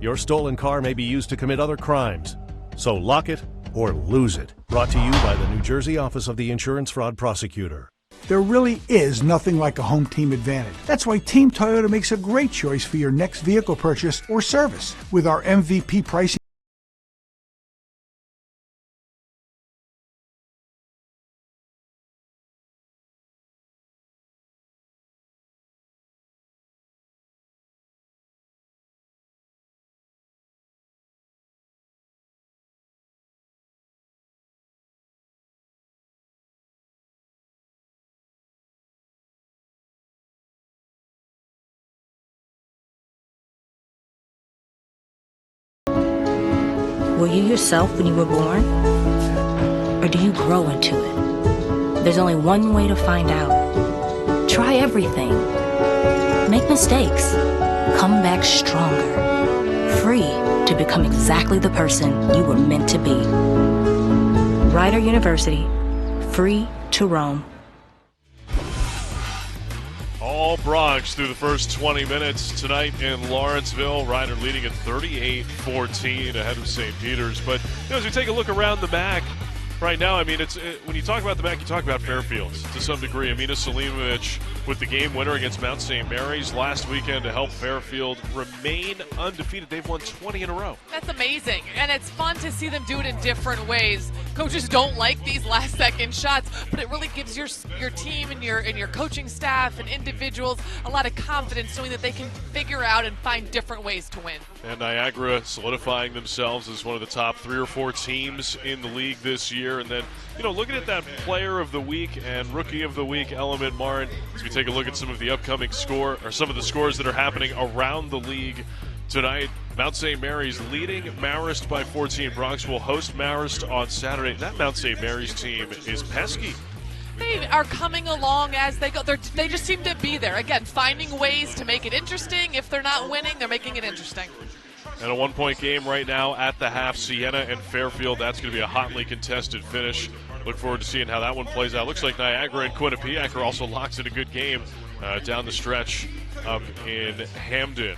Your stolen car may be used to commit other crimes, so lock it or lose it. Brought to you by the New Jersey Office of the Insurance Fraud Prosecutor. There really is nothing like a home team advantage. That's why Team Toyota makes a great choice for your next vehicle purchase or service. With our MVP pricing, Were you yourself when you were born? Or do you grow into it? There's only one way to find out. Try everything. Make mistakes. Come back stronger. Free to become exactly the person you were meant to be. Rider University. Free to roam. All Bronx through the first 20 minutes tonight in Lawrenceville. Rider leading at 38-14 ahead of St. Peter's. But as we take a look around the MAC right now, when you talk about the MAC, you talk about Fairfield to some degree. Amina Selimovic with the game winner against Mount St. Mary's last weekend to help Fairfield remain undefeated. They've won 20 in a row. That's amazing, and it's fun to see them do it in different ways. coaches don't like these last-second shots, but it really gives your team and your coaching staff and individuals a lot of confidence knowing that they can figure out and find different ways to win. And Niagara solidifying themselves as one of the top 3 or 4 teams in the league this year. And then, looking at that player of the week and rookie of the week element, Marin, as we take a look at some of the upcoming some of the scores that are happening around the league tonight. Mount St. Mary's leading Marist by 14. Bronx will host Marist on Saturday. That Mount St. Mary's team is pesky. They are coming along as they go. They just seem to be there. Again, finding ways to make it interesting. If they're not winning, they're making it interesting. And a 1-point game right now at the half, Siena and Fairfield. That's going to be a hotly contested finish. Look forward to seeing how that one plays out. Looks like Niagara and Quinnipiac are also locked in a good game down the stretch up in Hamden.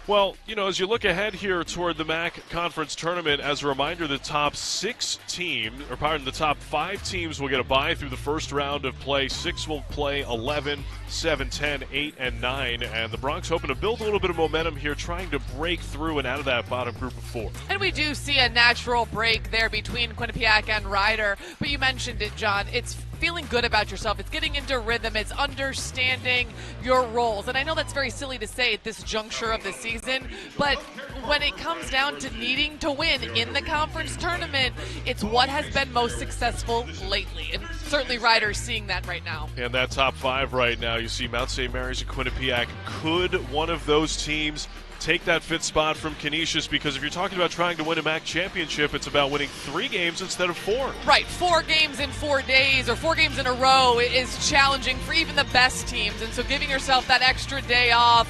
Well, as you look ahead here toward the MAC Conference Tournament, as a reminder, the top 5 teams will get a bye through the first round of play. 6 will play 11, 7, 10, 8, and 9. And the Bronx hoping to build a little bit of momentum here, trying to break through and out of that bottom group of 4. And we do see a natural break there between Quinnipiac and Ryder. But you mentioned it, John. It's feeling good about yourself. It's getting into rhythm. It's understanding your roles. And I know that's very silly to say at this juncture of the season, but when it comes down to needing to win in the conference tournament, it's what has been most successful lately. And certainly Ryder's seeing that right now. And that top 5 right now, you see Mount St. Mary's and Quinnipiac. Could one of those teams take that 5th spot from Canisius? Because if you're talking about trying to win a MAC championship, it's about winning 3 games instead of 4. Right, 4 games in 4 days or 4 games in a row is challenging for even the best teams. And so giving yourself that extra day off,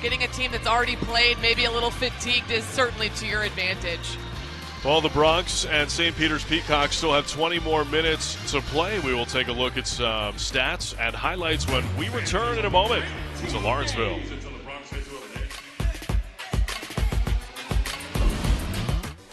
getting a team that's already played, maybe a little fatigued, is certainly to your advantage. Well, the Bronx and St. Peter's Peacocks still have 20 more minutes to play. We will take a look at some stats and highlights when we return in a moment to Lawrenceville.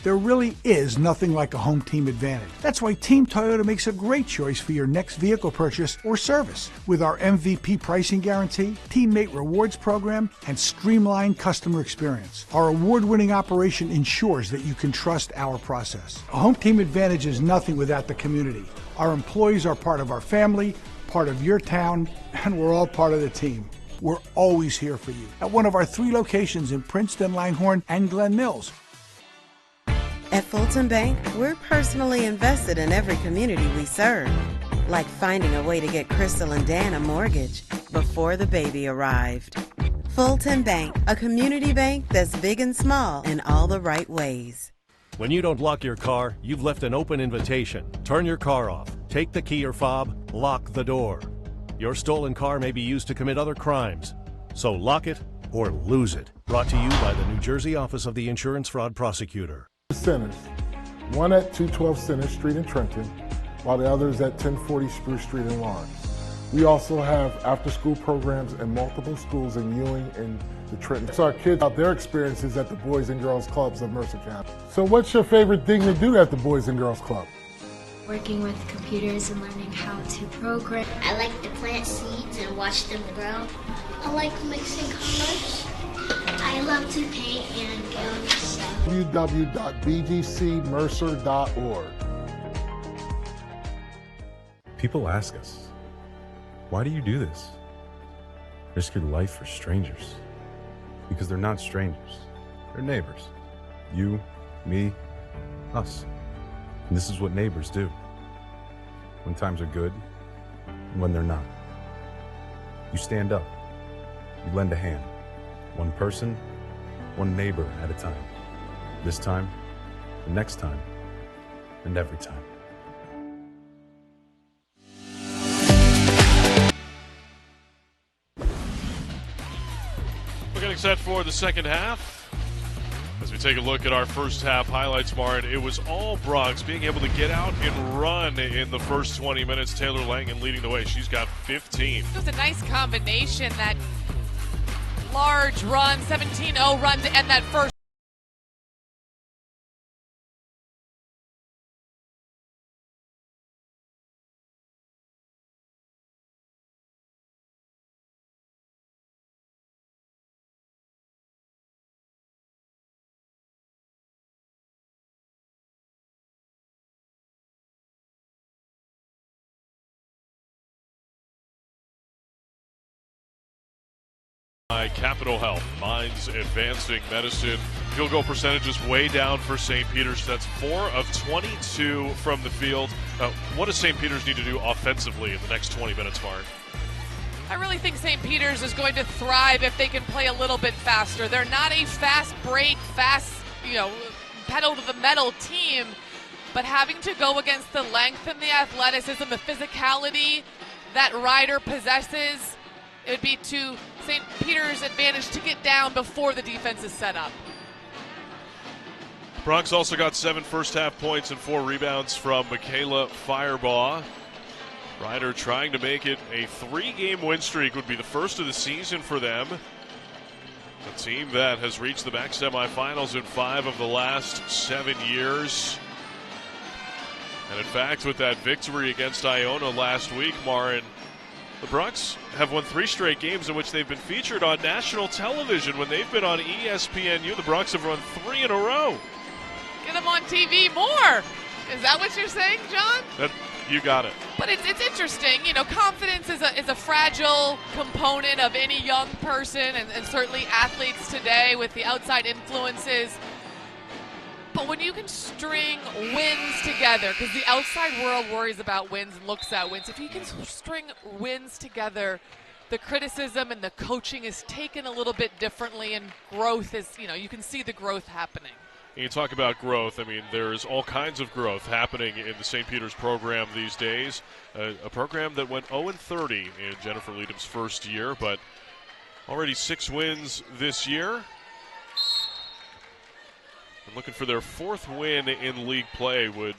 There really is nothing like a home team advantage. That's why Team Toyota makes a great choice for your next vehicle purchase or service. With our MVP pricing guarantee, teammate rewards program, and streamlined customer experience, our award-winning operation ensures that you can trust our process. A home team advantage is nothing without the community. Our employees are part of our family, part of your town, and we're all part of the team. We're always here for you at one of our 3 locations in Princeton, Langhorne, and Glen Mills. At Fulton Bank, we're personally invested in every community we serve, like finding a way to get Crystal and Dan a mortgage before the baby arrived. Fulton Bank, a community bank that's big and small in all the right ways. When you don't lock your car, you've left an open invitation. Turn your car off, take the key or fob, lock the door. Your stolen car may be used to commit other crimes, so lock it or lose it. Brought to you by the New Jersey Office of the Insurance Fraud Prosecutor. Centers, one at 212 Center Street in Trenton, while the other is at 1040 Spruce Street in Lawrence. We also have after-school programs in multiple schools in Ewing and the Trenton. So our kids out their experiences at the Boys and Girls Clubs of Mercer County. So what's your favorite thing to do at the Boys and Girls Club? Working with computers and learning how to program. I like to plant seeds and watch them grow. I like mixing colors. I love to paint and build stuff. www.bgcmercer.org. People ask us, why do you do this? Risk your life for strangers. Because they're not strangers. They're neighbors. You, me, us. And this is what neighbors do. When times are good, and when they're not. You stand up. You lend a hand. One person, one neighbor at a time. This time, the next time, and every time. We're getting set for the second half. As we take a look at our first half highlights, Martin, it was all Bronx being able to get out and run in the first 20 minutes. Taylor Langan leading the way. She's got 15. It was a nice combination, that large run, 17-0 run to end that first By Capital Health, Minds Advancing Medicine. Field goal percentages way down for St. Peter's. That's 4 of 22 from the field. What does St. Peter's need to do offensively in the next 20 minutes, Mark? I really think St. Peter's is going to thrive if they can play a little bit faster. They're not a fast break, pedal to the metal team, but having to go against the length and the athleticism, the physicality that Rider possesses, it would be to St. Peter's advantage to get down before the defense is set up. Bronx also got 7 first-half points and 4 rebounds from Michaela Firebaugh. Rider trying to make it a 3-game win streak, would be the first of the season for them. A team that has reached the MAC semifinals in 5 of the last 7 years. And in fact, with that victory against Iona last week, Marin, the Bronx have won 3 straight games in which they've been featured on national television. When they've been on ESPNU, the Bronx have won 3 in a row. Get them on TV more. Is that what you're saying, John? You got it. But it's interesting. Confidence is a fragile component of any young person, and certainly athletes today with the outside influences. But when you can string wins together, because the outside world worries about wins and looks at wins, if you can string wins together, the criticism and the coaching is taken a little bit differently, and growth is, you can see the growth happening. You talk about growth. I mean, there's all kinds of growth happening in the St. Peter's program these days. A program that went 0-30 in Jennifer Leadham's first year, but already 6 wins this year. And looking for their 4th win in league play, would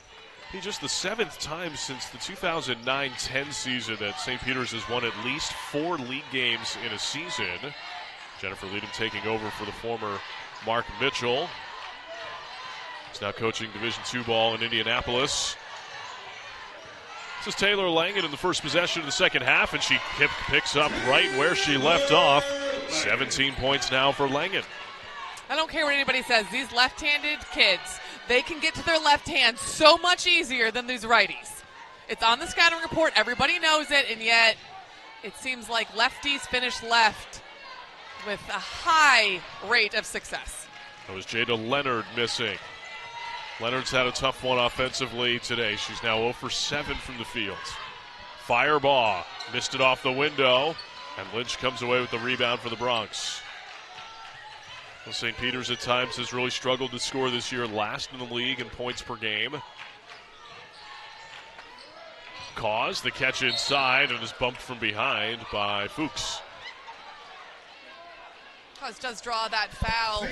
be just the 7th time since the 2009-10 season that St. Peter's has won at least 4 league games in a season. Jennifer Leadham taking over for the former Mark Mitchell. He's now coaching Division II ball in Indianapolis. This is Taylor Langen in the first possession of the second half, and she picks up right where she left off. 17 points now for Langen. I don't care what anybody says. These left-handed kids, they can get to their left hand so much easier than these righties. It's on the scouting report. Everybody knows it, and yet it seems like lefties finish left with a high rate of success. That was Jada Leonard missing. Leonard's had a tough one offensively today. She's now 0 for 7 from the field. Firebaugh missed it off the window, and Lynch comes away with the rebound for the Bronx. Well, St. Peter's at times has really struggled to score this year, last in the league in points per game. Cause the catch inside and is bumped from behind by Fuchs. Cause does draw that foul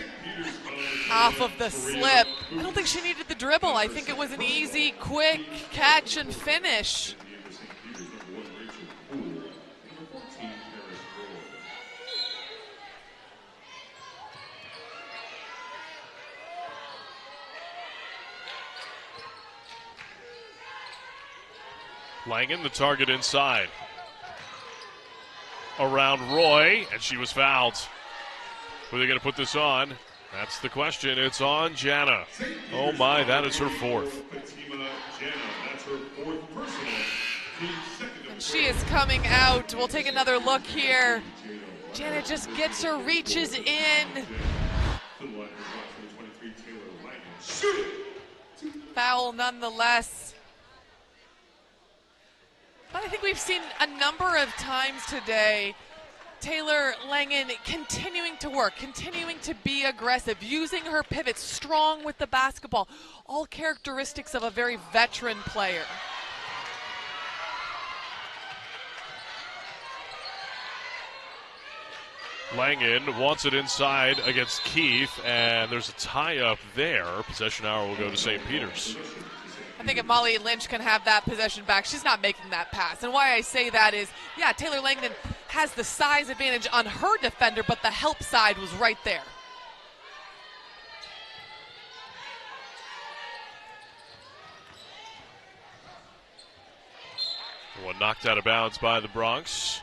off of the slip. I don't think she needed the dribble. I think it was an easy, quick catch and finish. Langen, the target inside. Around Roy, and she was fouled. Who are they going to put this on? That's the question. It's on Jana. Oh my, that is her 4th. And she is coming out. We'll take another look here. Jana just gets her reaches in. Foul nonetheless. But I think we've seen a number of times today Taylor Langen continuing to work, continuing to be aggressive, using her pivots, strong with the basketball. All characteristics of a very veteran player. Langen wants it inside against Keith, and there's a tie-up there. Possession hour will go to St. Peter's. I think if Molly Lynch can have that possession back, she's not making that pass. And why I say that is, yeah, Taylor Langen has the size advantage on her defender, but the help side was right there. One knocked out of bounds by the Bronx.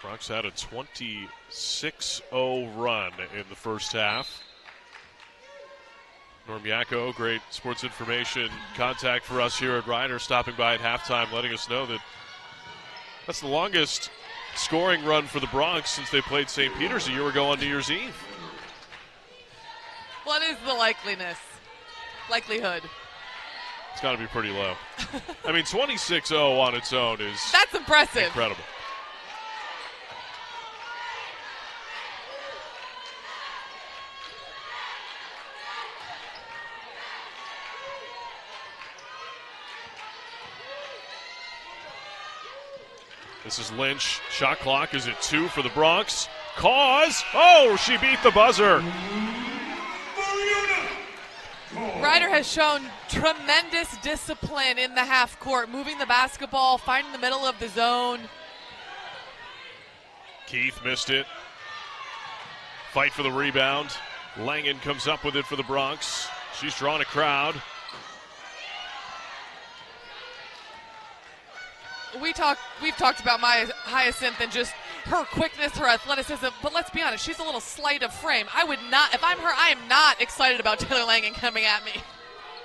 Bronx had a 26-0 run in the first half. Norm Yacko, great sports information contact for us here at Rider, stopping by at halftime, letting us know that That's the longest scoring run for the Bronx since they played St. Peter's a year ago on New Year's Eve. What is the likelihood? It's got to be pretty low. I mean, 26-0 on its own is that's impressive. Incredible. This is Lynch. Shot clock is at 2 for the Bronx. Cause. Oh, she beat the buzzer. Ryder has shown tremendous discipline in the half court, moving the basketball, finding the middle of the zone. Keith missed it. Fight for the rebound. Langen comes up with it for the Bronx. She's drawn a crowd. We've talked about Maya Hyacinth and just her quickness, her athleticism, but let's be honest, she's a little slight of frame. I would not, if I'm her, I am not excited about Taylor Langen coming at me.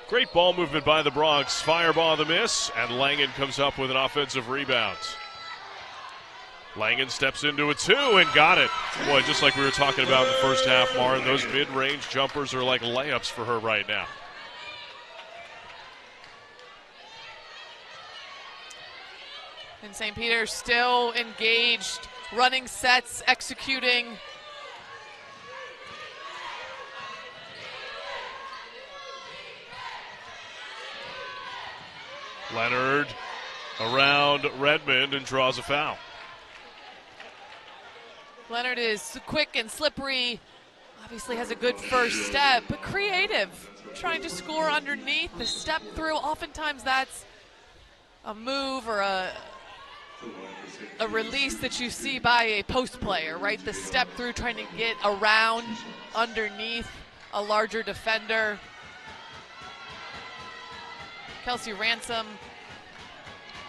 Great ball movement by the Bronx. Fireball the miss, and Langen comes up with an offensive rebound. Langen steps into a 2 and got it. Boy, just like we were talking about in the first half, Maren, those mid-range jumpers are like layups for her right now. And St. Peter's still engaged, running sets, executing. Leonard around Redmond and draws a foul. Leonard is quick and slippery, obviously has a good first step, but creative, trying to score underneath the step through. Oftentimes that's a move or a release that you see by a post player, right? The step through, trying to get around underneath a larger defender. Kelsey Ransom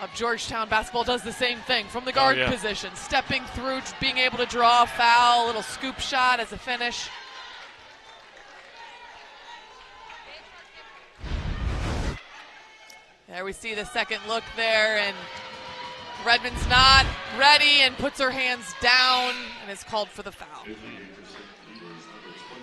of Georgetown basketball does the same thing from the guard position, stepping through, being able to draw a foul, a little scoop shot as a finish. There we see the second look there, and Redmond's not ready and puts her hands down and is called for the foul.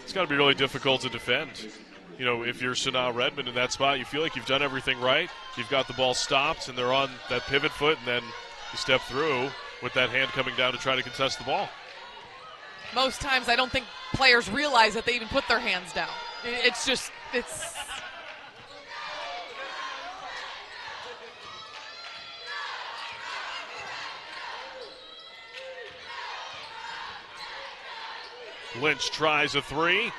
It's got to be really difficult to defend. You know, if you're Sanaa Redmond in that spot, you feel like you've done everything right. You've got the ball stopped, and they're on that pivot foot, and then you step through with that hand coming down to try to contest the ball. Most times I don't think players realize that they even put their hands down. It's just, it's... Lynch tries a 3.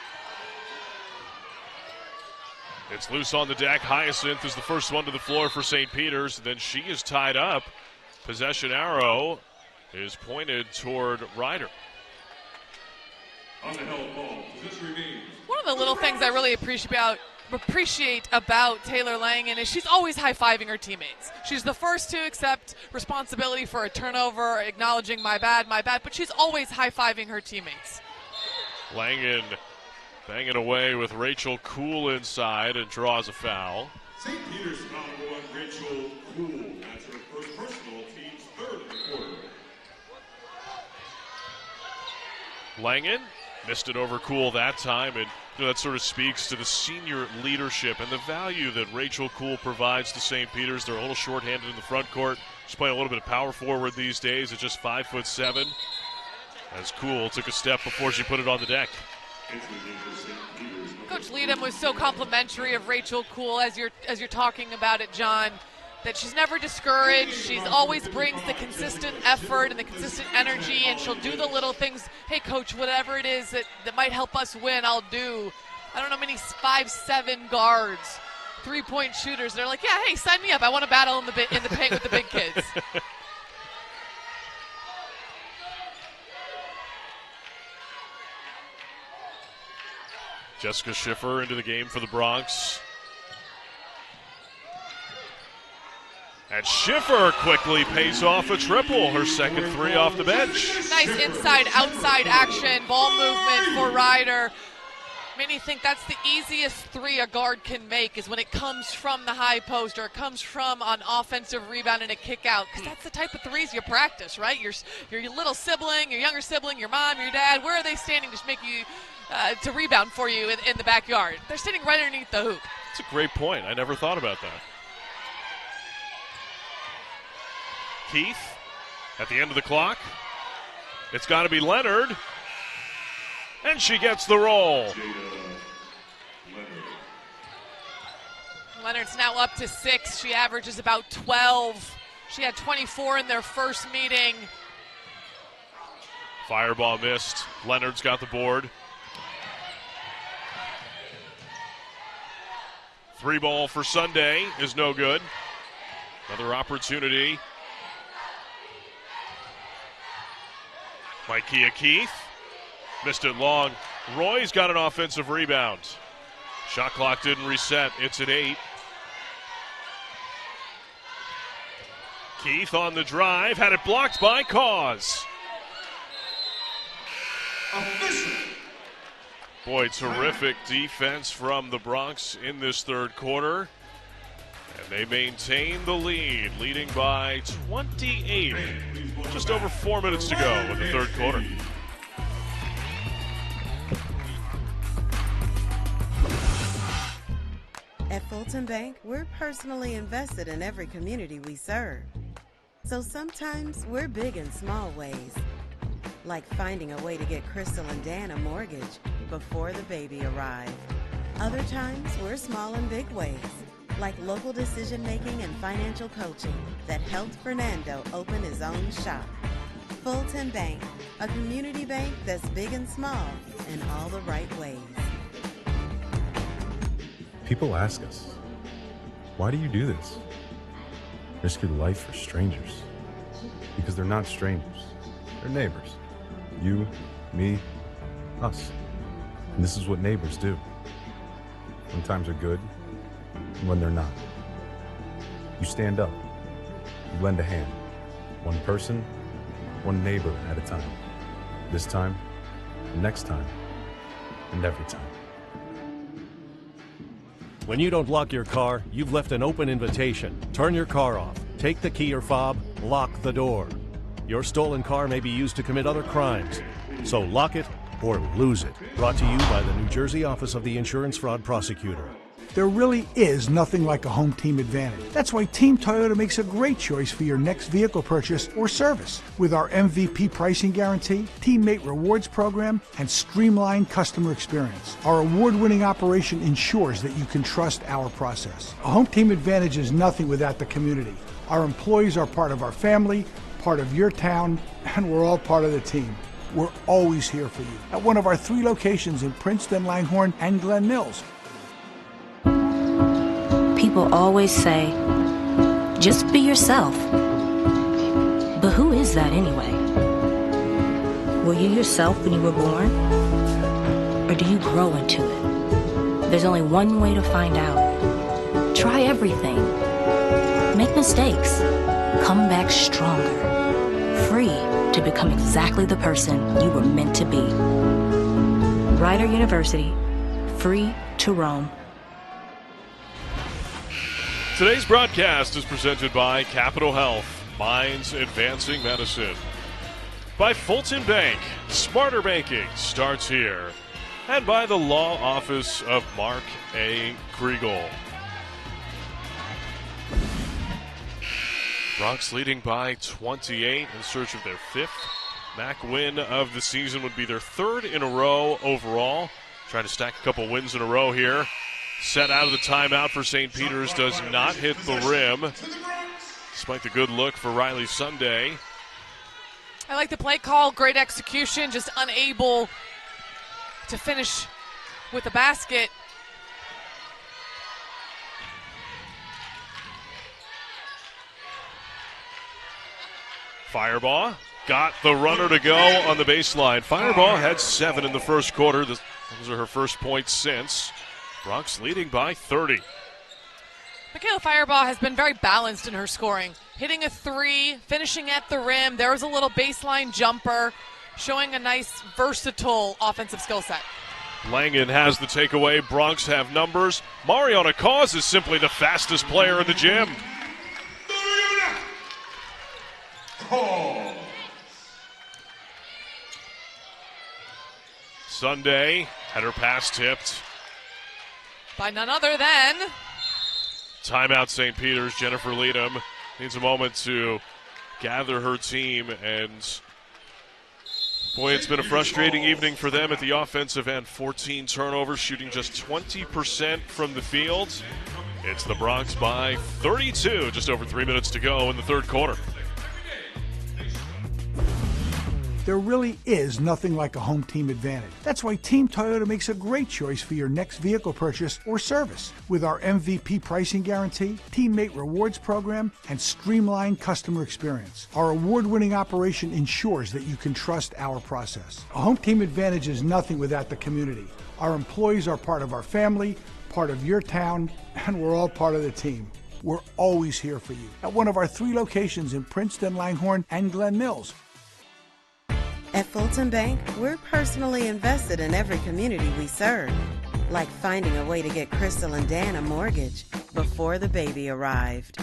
It's loose on the deck. Hyacinth is the first one to the floor for St. Peter's. Then she is tied up. Possession arrow is pointed toward Ryder. On the held ball, possession remains. One of the little things I really appreciate about Taylor Langen is she's always high-fiving her teammates. She's the first to accept responsibility for a turnover, acknowledging my bad, but she's always high-fiving her teammates. Langen banging away with Rachel Kuhl inside and draws a foul. St. Peter's foul number 1, Rachel Kuhl. That's her first personal, team's third of the quarter. Langen missed it over Kuhl that time, and that sort of speaks to the senior leadership and the value that Rachel Kuhl provides to St. Peter's. They're a little short-handed in the front court. She's playing a little bit of power forward these days at just 5'7", as Kuhl took a step before she put it on the deck. Coach Leadham was so complimentary of Rachel Kuhl as you're talking about it, John, that she's never discouraged. She's always brings the consistent effort and the consistent energy, and she'll do the little things. Hey, Coach, whatever it is that might help us win, I'll do. I don't know many 5'7" guards, three-point shooters. They're like, yeah, hey, sign me up. I want to battle in the paint with the big kids. Jessica Schiffer into the game for the Bronx. And Schiffer quickly pays off a triple, her second 3 off the bench. Nice inside-outside action, ball movement for Ryder. Many think that's the easiest three a guard can make is when it comes from the high post or it comes from an offensive rebound and a kick out, because that's the type of threes you practice, right? Your little sibling, your younger sibling, your mom, your dad, where are they standing to make you to rebound for you in the backyard? They're standing right underneath the hoop. That's a great point. I never thought about that. Keith at the end of the clock. It's got to be Leonard. And she gets the roll. Leonard's now up to 6. She averages about 12. She had 24 in their first meeting. Fireball missed. Leonard's got the board. 3 ball for Sunday is no good. Another opportunity. Micaiah Keith. Missed it long. Roy's got an offensive rebound. Shot clock didn't reset. It's at 8. Keith on the drive. Had it blocked by Cause. Boy, terrific defense from the Bronx in this third quarter. And they maintain the lead, leading by 28. Just over 4 minutes to go in the third quarter. At Fulton Bank, we're personally invested in every community we serve. So sometimes we're big in small ways, like finding a way to get Crystal and Dan a mortgage before the baby arrived. Other times we're small in big ways, like local decision-making and financial coaching that helped Fernando open his own shop. Fulton Bank, a community bank that's big and small in all the right ways. People ask us, why do you do this? Risk your life for strangers. Because they're not strangers. They're neighbors. You, me, us. And this is what neighbors do. When times are good, and when they're not. You stand up. You lend a hand. One person, one neighbor at a time. This time, next time, and every time. When you don't lock your car, you've left an open invitation. Turn your car off. Take the key or fob. Lock the door. Your stolen car may be used to commit other crimes. So lock it or lose it. Brought to you by the New Jersey Office of the Insurance Fraud Prosecutor. There really is nothing like a home team advantage. That's why Team Toyota makes a great choice for your next vehicle purchase or service. With our MVP pricing guarantee, teammate rewards program, and streamlined customer experience, our award-winning operation ensures that you can trust our process. A home team advantage is nothing without the community. Our employees are part of our family, part of your town, and we're all part of the team. We're always here for you at one of our 3 locations in Princeton, Langhorne, and Glen Mills. People always say, just be yourself. But who is that anyway? Were you yourself when you were born? Or do you grow into it? There's only one way to find out. Try everything. Make mistakes. Come back stronger. Free to become exactly the person you were meant to be. Rider University. Free to roam. Today's broadcast is presented by Capital Health, Minds Advancing Medicine. By Fulton Bank, smarter banking starts here. And by the law office of Mark A. Kriegel. Bronx leading by 28 in search of their 5th MAC win of the season. Would be their 3rd in a row overall. Trying to stack a couple wins in a row here. Set out of the timeout for St. Peter's, does not hit the rim, despite the good look for Riley Sunday. I like the play call, great execution, just unable to finish with the basket. Fireball got the runner to go on the baseline. Fireball had 7 in the first quarter. Those are her first points since. Bronx leading by 30. Michaela Fireball has been very balanced in her scoring. Hitting a 3, finishing at the rim. There was a little baseline jumper, showing a nice, versatile offensive skill set. Langen has the takeaway. Bronx have numbers. Mariana Cause is simply the fastest player in the gym. Sunday had her pass tipped. By none other than Timeout St. Peter's. Jennifer Leadham needs a moment to gather her team, and boy, it's been a frustrating evening for them at the offensive end. 14 turnovers, shooting just 20% from the field. It's the Bronx by 32, just over 3 minutes to go in the third quarter. There really is nothing like a home team advantage. That's why Team Toyota makes a great choice for your next vehicle purchase or service. With our MVP pricing guarantee, teammate rewards program, and streamlined customer experience, our award-winning operation ensures that you can trust our process. A home team advantage is nothing without the community. Our employees are part of our family, part of your town, and we're all part of the team. We're always here for you at one of our 3 locations in Princeton, Langhorne, and Glen Mills. At Fulton Bank, we're personally invested in every community we serve, like finding a way to get Crystal and Dan a mortgage before the baby arrived.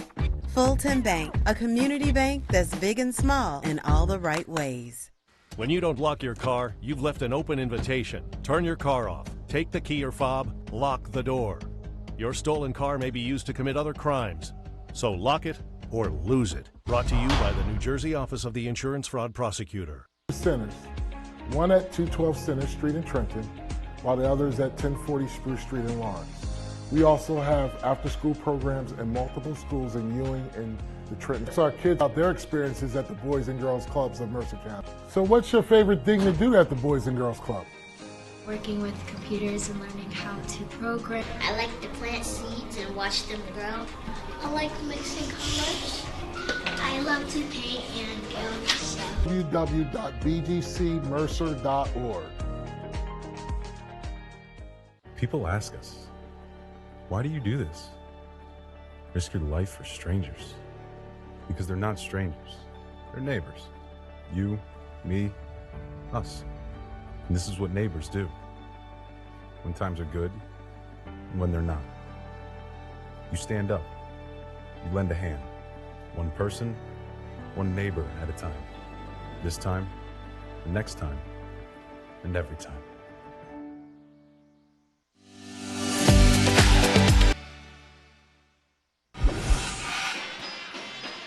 Fulton Bank, a community bank that's big and small in all the right ways. When you don't lock your car, you've left an open invitation. Turn your car off, take the key or fob, lock the door. Your stolen car may be used to commit other crimes, so lock it or lose it. Brought to you by the New Jersey Office of the Insurance Fraud Prosecutor. Centers, one at 212 Center Street in Trenton, while the other is at 1040 Spruce Street in Lawrence. We also have after-school programs in multiple schools in Ewing and the Trenton. So our kids out their experiences at the Boys and Girls Clubs of Mercer County. So what's your favorite thing to do at the Boys and Girls Club? Working with computers and learning how to program. I like to plant seeds and watch them grow. I like mixing colors. I love to paint and build stuff. www.bdcmercer.org. People ask us, why do you do this? Risk your life for strangers. Because they're not strangers. They're neighbors. You, me, us. And this is what neighbors do. When times are good and when they're not. You stand up. You lend a hand. One person, one neighbor at a time. This time, the next time, and every time.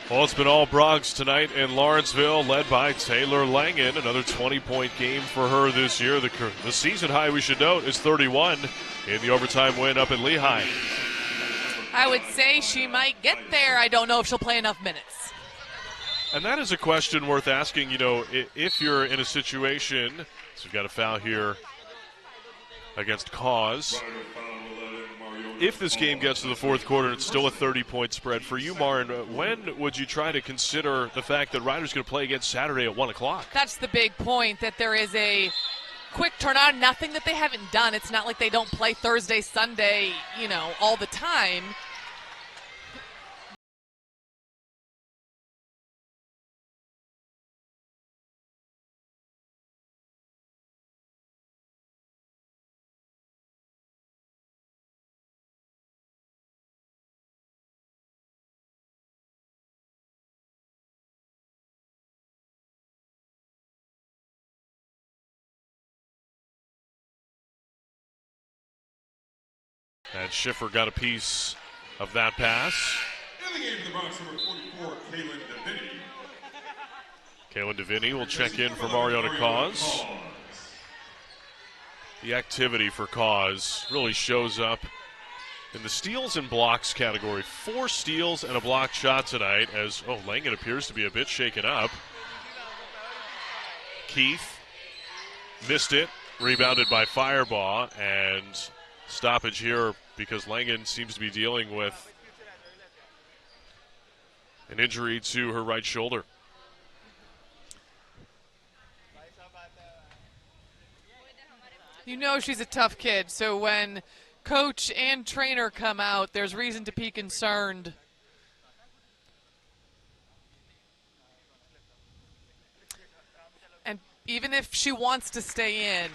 Well, it's been all Bronx tonight in Lawrenceville, led by Taylor Langen. Another 20-point game for her this year. The season high, we should note, is 31 in the overtime win up at Lehigh. I would say she might get there. I don't know if she'll play enough minutes. And that is a question worth asking. You know, if you're in a situation, so we've got a foul here against Cause. If this game gets to the fourth quarter, it's still a 30-point spread. For you, Marin, when would you try to consider the fact that Ryder's going to play again Saturday at 1 o'clock? That's the big point, that there is a quick turnaround, nothing that they haven't done. It's not like they don't play Thursday, Sunday, all the time. And Schiffer got a piece of that pass. In the game, the Bronx number 44, Kaylin Deviney. Kaylin Deviney will check in for Mariana Cause. The activity for Cause really shows up in the steals and blocks category. 4 steals and a block shot tonight as, Langen appears to be a bit shaken up. Keith missed it, rebounded by Firebaugh, and stoppage here because Langen seems to be dealing with an injury to her right shoulder. You know she's a tough kid, so when coach and trainer come out, there's reason to be concerned. And even if she wants to stay in,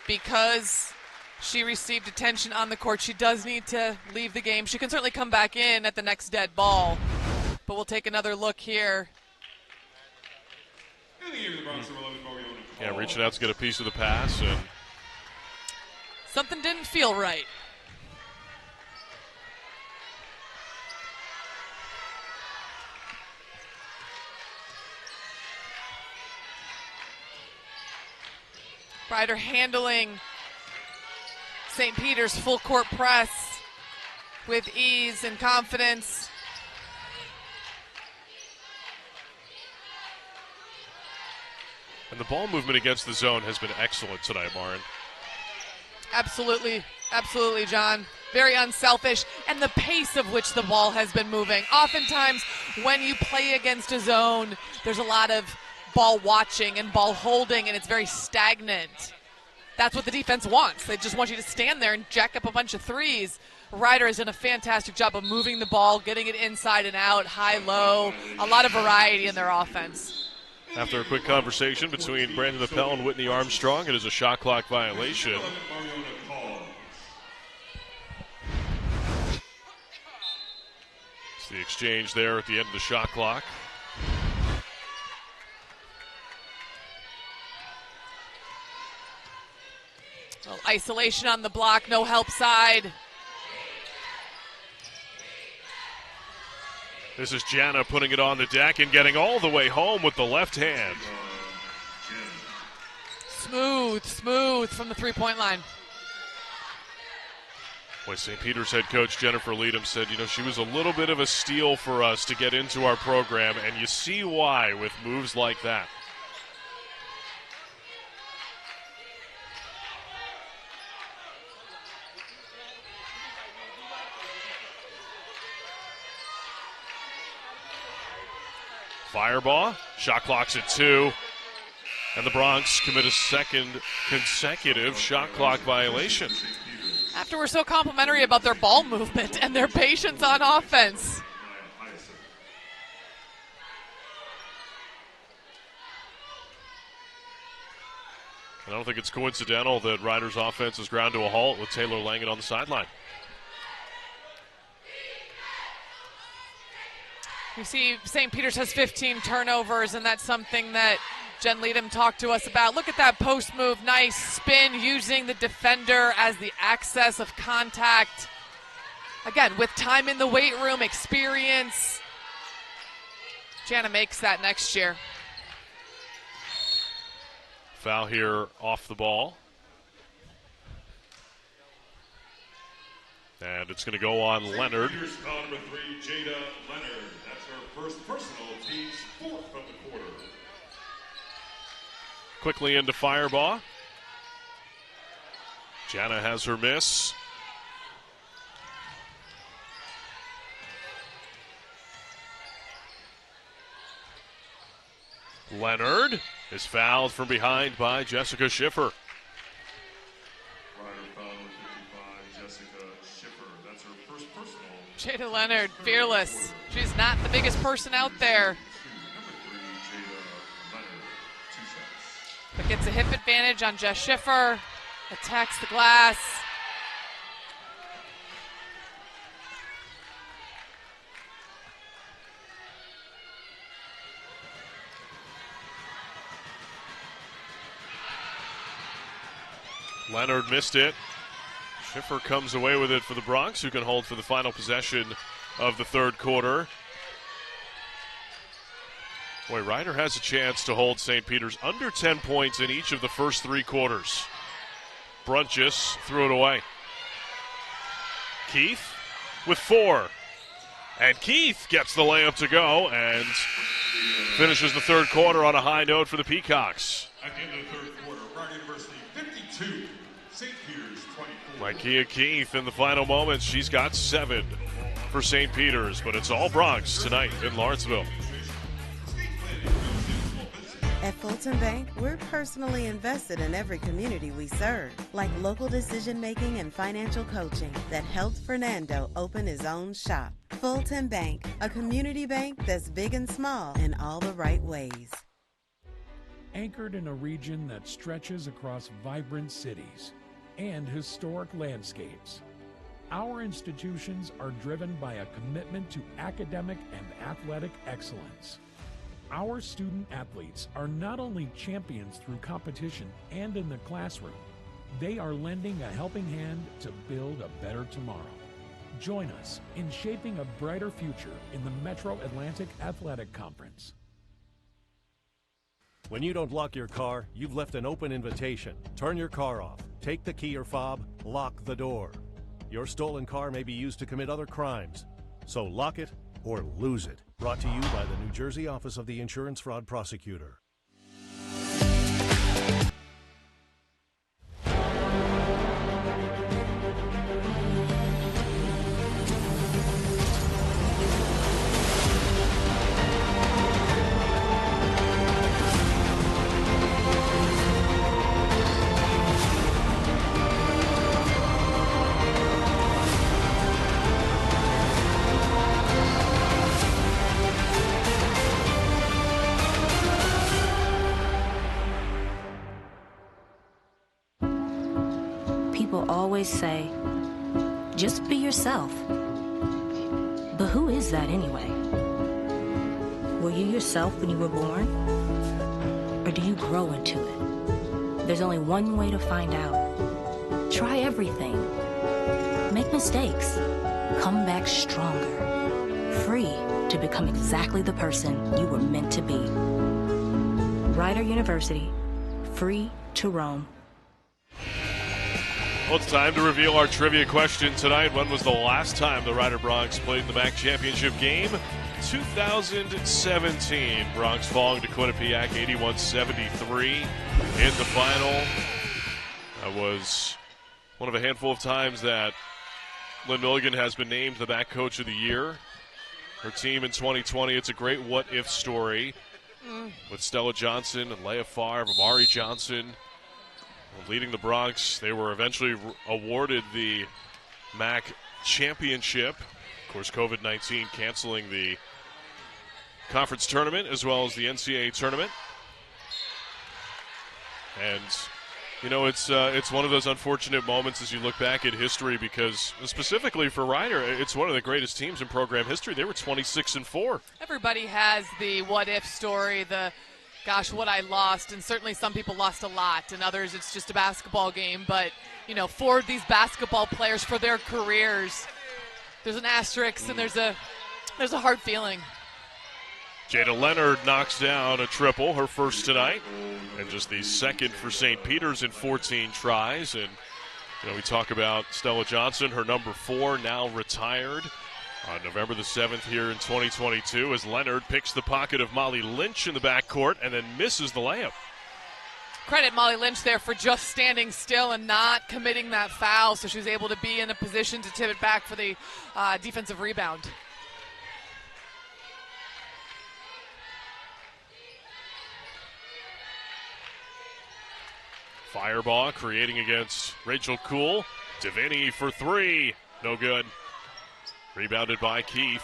because she received attention on the court, she does need to leave the game. She can certainly come back in at the next dead ball, but we'll take another look here. Yeah, reaching out to get a piece of the pass, and something didn't feel right. Ryder handling St. Peter's full court press with ease and confidence. And the ball movement against the zone has been excellent tonight, Maren. Absolutely, absolutely, John. Very unselfish, and the pace of which the ball has been moving. Oftentimes, when you play against a zone, there's a lot of ball watching and ball holding, and it's very stagnant. That's what the defense wants. They just want you to stand there and jack up a bunch of threes. Ryder has done a fantastic job of moving the ball, getting it inside and out, high, low, a lot of variety in their offense. After a quick conversation between Brandon Appel and Whitney Armstrong, it is a shot clock violation. It's the exchange there at the end of the shot clock. Well, isolation on the block, no help side. This is Jana putting it on the deck and getting all the way home with the left hand. Smooth, smooth from the three-point line. Boy, St. Peter's head coach Jennifer Leadham said, she was a little bit of a steal for us to get into our program, and you see why with moves like that. Fireball, shot clock's at 2, and the Bronx commit a second consecutive shot clock violation. After we're so complimentary about their ball movement and their patience on offense. I don't think it's coincidental that Ryder's offense is ground to a halt with Taylor Langen on the sideline. You see St. Peter's has 15 turnovers, and that's something that Jen Leadham talked to us about. Look at that post move, nice spin, using the defender as the access of contact. Again, with time in the weight room, experience. Jana makes that next year. Foul here off the ball. And it's going to go on Leonard. Here's foul number 3, Jada Leonard. That's her first personal, team's 4th of the quarter. Quickly into Fireball. Jana has her miss. Leonard is fouled from behind by Jessica Schiffer. Jada Leonard, fearless. She's not the biggest person out there, but gets a hip advantage on Jess Schiffer, attacks the glass. Leonard missed it. Schiffer comes away with it for the Bronx, who can hold for the final possession of the third quarter. Boy, Ryder has a chance to hold St. Peter's under 10 points in each of the first 3 quarters. Brunches threw it away. Keith with 4. And Keith gets the layup to go and finishes the third quarter on a high note for the Peacocks. At the end of the third quarter, Rider University 52, St. Peter's 24. Micaiah Keith in the final moments. She's got 7 for St. Peter's, but it's all Bronx tonight in Lawrenceville. At Fulton Bank, we're personally invested in every community we serve, like local decision-making and financial coaching that helped Fernando open his own shop. Fulton Bank, a community bank that's big and small in all the right ways. anchored in a region that stretches across vibrant cities and historic landscapes. Our institutions are driven by a commitment to academic and athletic excellence. Our student athletes are not only champions through competition and in the classroom, they are lending a helping hand to build a better tomorrow. Join us in shaping a brighter future in the Metro Atlantic Athletic Conference. When you don't lock your car, you've left an open invitation. Turn your car off, take the key or fob, lock the door. Your stolen car may be used to commit other crimes, so lock it or lose it. Brought to you by the New Jersey Office of the Insurance Fraud Prosecutor. People always say, just be yourself. But who is that anyway? Were you yourself when you were born? Or do you grow into it? There's only one way to find out. Try everything. Make mistakes. Come back stronger. Free to become exactly the person you were meant to be. Rider University. Free to roam. Well, it's time to reveal our trivia question tonight. When was the last time the Rider Broncs played in the MAC championship game? 2017. Broncs falling to Quinnipiac 81-73 in the final. That was one of a handful of times that Lynn Milligan has been named the MAC Coach of the Year. Her team in 2020, it's a great what-if story with Stella Johnson and Leah Favre, Amari Johnson leading the Broncs. They were eventually awarded the MAC championship. Of course, COVID-19 canceling the conference tournament as well as the NCAA tournament. And, you know, it's one of those unfortunate moments as you look back at history because specifically for Rider, it's one of the greatest teams in program history. They were 26-4. Everybody has the what-if story, the gosh, what I lost, and certainly some people lost a lot, and others it's just a basketball game. But, you know, for these basketball players, for their careers, there's an asterisk and there's a hard feeling. Jada Leonard knocks down a triple, her first tonight, and just the second for St. Peter's in 14 tries. And, you know, we talk about Stella Johnson, her number 4, now retired on November the 7th here in 2022 as Leonard picks the pocket of Molly Lynch in the backcourt and then misses the layup. Credit Molly Lynch there for just standing still and not committing that foul, so she was able to be in a position to tip it back for the defensive rebound. Fireball creating against Rachel Kuhl. Devaney for 3. No good. Rebounded by Keith.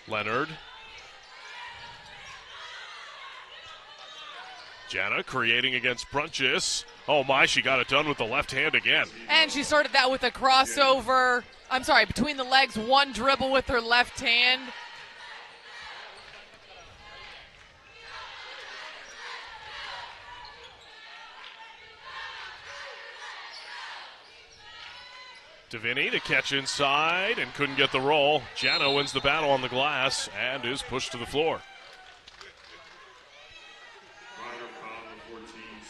Leonard. Jana creating against Brunches. Oh my, she got it done with the left hand again. And she started that with a crossover. I'm sorry, between the legs, one dribble with her left hand. Devaney to catch inside and couldn't get the roll. Jana wins the battle on the glass and is pushed to the floor. Rider foul number 14,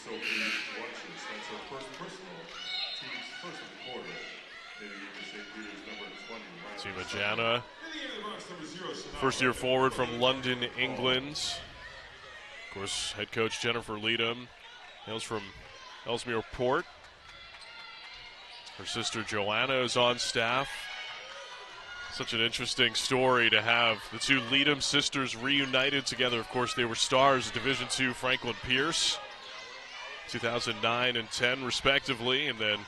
Sophie Brunches. That's her first personal, team's first of the quarter. Hitting into St. Peter's number 20. Tima Jana, first-year forward from London, England. Of course, head coach Jennifer Leadham hails from Ellesmere Port. Her sister Joanna is on staff. Such an interesting story to have the two Leadham sisters reunited together. Of course, they were stars of Division II Franklin Pierce, 2009 and 10 respectively. And then,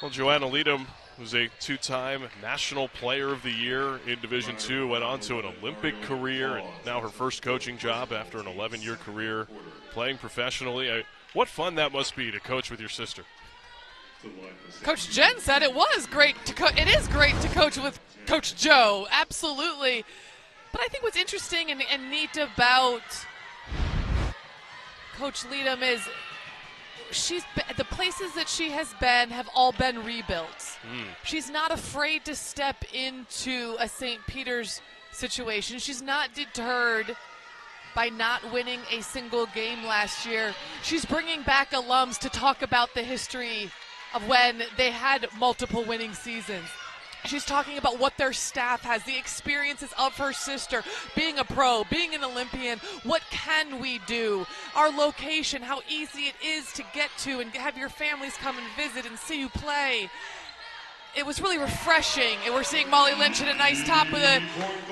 well, Joanna Leadham was a two-time National Player of the Year in Division II, went on to an Olympic career, and now her first coaching job after an 11-year career playing professionally. What fun that must be to coach with your sister. Coach Jen said it was great to it is great to coach with Coach Joe, absolutely. But I think what's interesting and neat about Coach Leadham is the places that she has been have all been rebuilt. She's not afraid to step into a St. Peter's situation. She's not deterred by not winning a single game last year. She's bringing back alums to talk about the history of when they had multiple winning seasons. She's talking about what their staff has, the experiences of her sister, being a pro, being an Olympian. What can we do? Our location, how easy it is to get to and have your families come and visit and see you play. It was really refreshing. And we're seeing Molly Lynch hit a nice top with a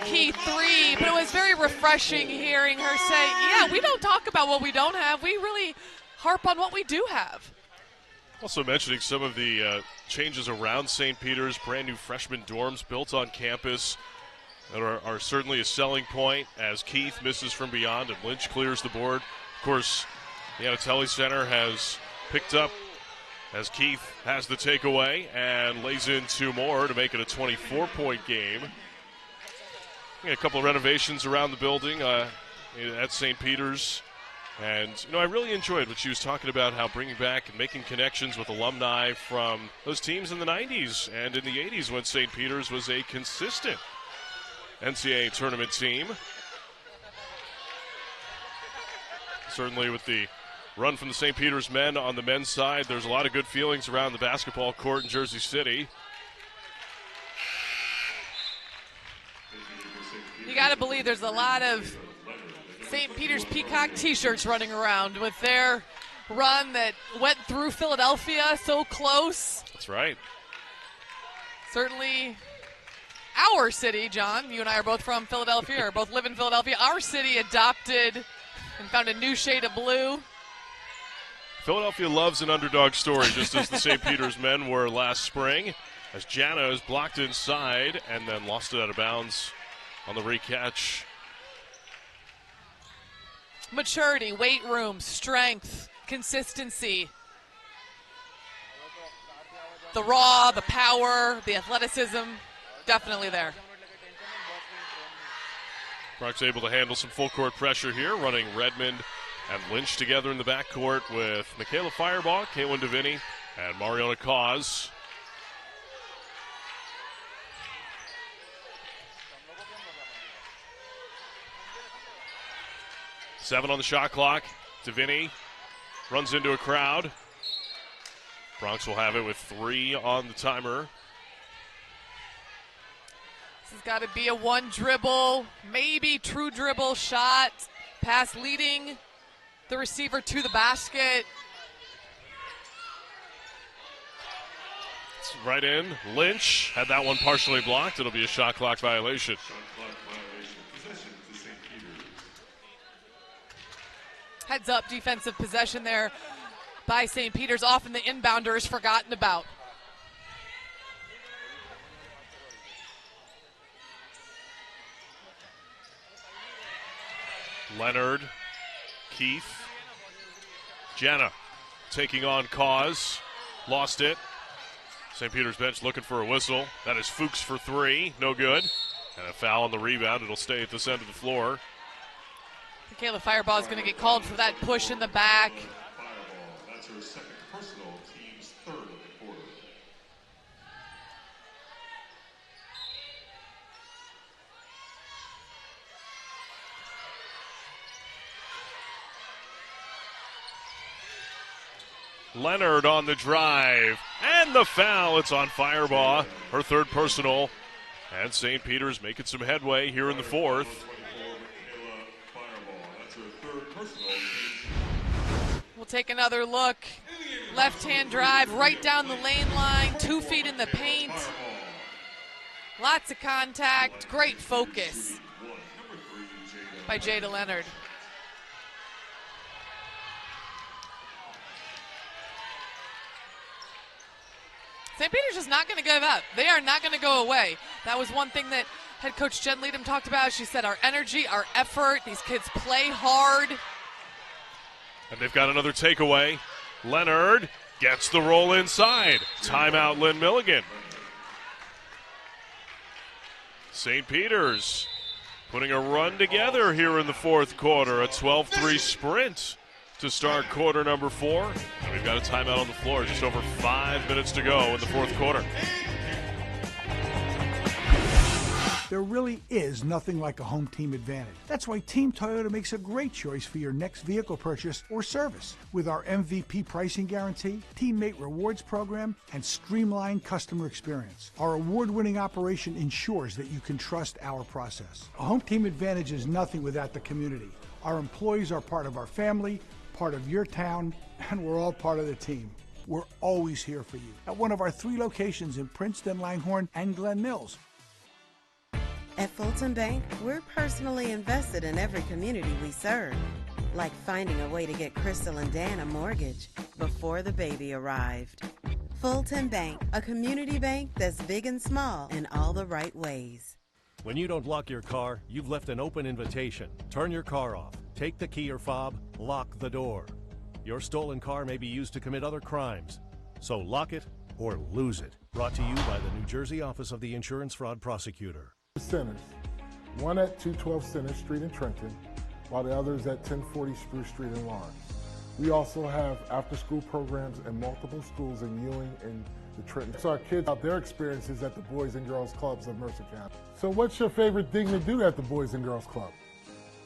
key three, but it was very refreshing hearing her say, yeah, we don't talk about what we don't have. We really harp on what we do have. Also mentioning some of the changes around St. Peter's, brand new freshman dorms built on campus that are certainly a selling point as Keith misses from beyond and Lynch clears the board. Of course, the Anatelli Center has picked up as Keith has the takeaway and lays in two more to make it a 24-point game. A couple of renovations around the building at St. Peter's. And, I really enjoyed what she was talking about, how bringing back and making connections with alumni from those teams in the 90s and in the 80s when St. Peter's was a consistent NCAA tournament team. Certainly with the run from the St. Peter's men on the men's side, there's a lot of good feelings around the basketball court in Jersey City. You got to believe there's a lot of St. Peter's Peacock t-shirts running around with their run that went through Philadelphia so close. That's right. Certainly our city, John, you and I are both from Philadelphia, or both live in Philadelphia. Our city adopted and found a new shade of blue. Philadelphia loves an underdog story, just as the St. Peter's men were last spring, as Jana is blocked inside and then lost it out of bounds on the recatch. Maturity, weight room, strength, consistency. The raw, the power, the athleticism, definitely there. Brock's able to handle some full court pressure here, running Redmond and Lynch together in the backcourt with Michaela Firebaugh, Caitlin DeVinny, and Mariona Cause. Seven on the shot clock. DeVinny runs into a crowd. Bronx will have it with 3 on the timer. This has got to be a one dribble, maybe true dribble shot. Pass leading the receiver to the basket. It's right in. Lynch had that one partially blocked. It'll be a shot clock violation. Heads up defensive possession there by St. Peter's. Often the inbounder is forgotten about. Leonard, Keith, Jana taking on Cause. Lost it. St. Peter's bench looking for a whistle. That is Fuchs for 3. No good. And a foul on the rebound. It'll stay at this end of the floor. Michaela Firebaugh is going to get called for that push in the back. That's her second personal, team's third of the quarter. Leonard on the drive. And the foul. It's on Firebaugh. Her third personal. And St. Peter's making some headway here in the fourth. We'll take another look. Left-hand drive right down the lane line. 2 feet in the paint. Lots of contact. Great focus by Jada Leonard. St. Peter's is not going to give up. They are not going to go away. That was one thing that head coach Jen Leadham talked about. She said our energy, our effort, these kids play hard. And they've got another takeaway. Leonard gets the roll inside. Timeout, Lynn Milligan. St. Peter's putting a run together here in the fourth quarter. A 12-3 sprint to start quarter number 4. And we've got a timeout on the floor. Just over 5 minutes to go in the fourth quarter. There really is nothing like a home team advantage. That's why Team Toyota makes a great choice for your next vehicle purchase or service. With our MVP pricing guarantee, teammate rewards program, and streamlined customer experience, our award-winning operation ensures that you can trust our process. A home team advantage is nothing without the community. Our employees are part of our family, part of your town, and we're all part of the team. We're always here for you at one of our 3 locations in Princeton, Langhorne, and Glen Mills. At Fulton Bank, we're personally invested in every community we serve, like finding a way to get Crystal and Dan a mortgage before the baby arrived. Fulton Bank, a community bank that's big and small in all the right ways. When you don't lock your car, you've left an open invitation. Turn your car off, take the key or fob, lock the door. Your stolen car may be used to commit other crimes, so lock it or lose it. Brought to you by the New Jersey Office of the Insurance Fraud Prosecutor. Centers, one at 212 Center Street in Trenton, while the other is at 1040 Spruce Street in Lawrence. We also have after-school programs in multiple schools in Ewing and the Trenton. So our kids out their experiences at the Boys and Girls Clubs of Mercer County. So what's your favorite thing to do at the Boys and Girls Club?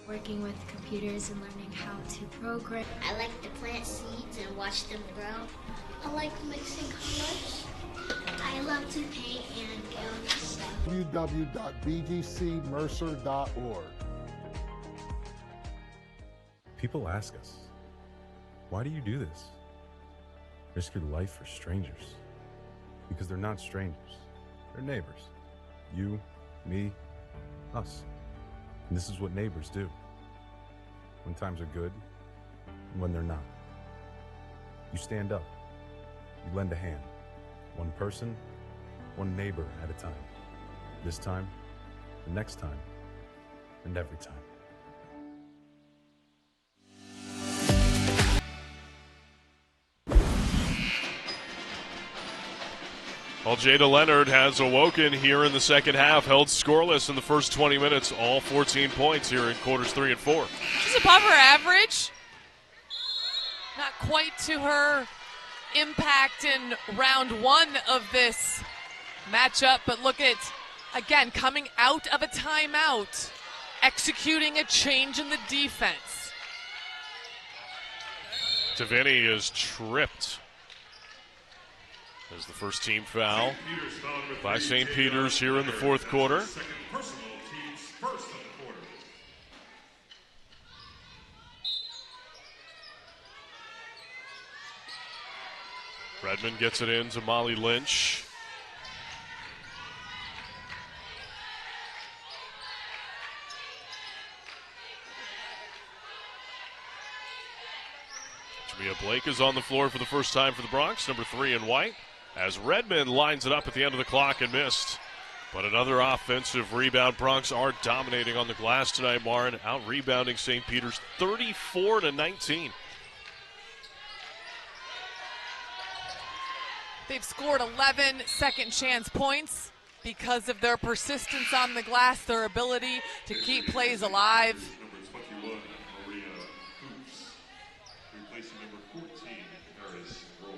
Working with computers and learning how to program. I like to plant seeds and watch them grow. I like mixing colors. I love to paint and go to stuff. www.bgcmercer.org. People ask us, why do you do this? Risk your life for strangers. Because they're not strangers. They're neighbors. You, me, us. And this is what neighbors do. When times are good and when they're not. You stand up. You lend a hand. One person, one neighbor at a time. This time, the next time, and every time. Well, Jada Leonard has awoken here in the second half, held scoreless in the first 20 minutes, all 14 points here in quarters 3 and 4. She's above her average. Not quite to her impact in round 1 of this matchup, but look at, again, coming out of a timeout, executing a change in the defense. Tavini is tripped as the first team foul by St. Peter's here in the fourth quarter. Redmond gets it in to Molly Lynch. Jamia Blake is on the floor for the first time for the Bronx, number 3 in white, as Redmond lines it up at the end of the clock and missed. But another offensive rebound. Bronx are dominating on the glass tonight, Marin, out-rebounding St. Peter's 34-19. They've scored 11 second chance points because of their persistence on the glass, their ability to keep plays alive. Number 21, Maria Hoops, replacing number 14, Harris Roy.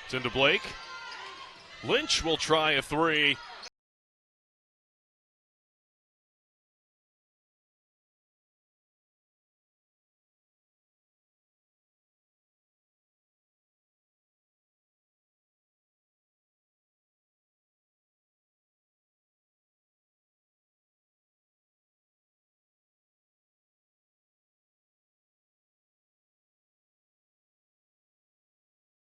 It's into Blake. Lynch will try a 3.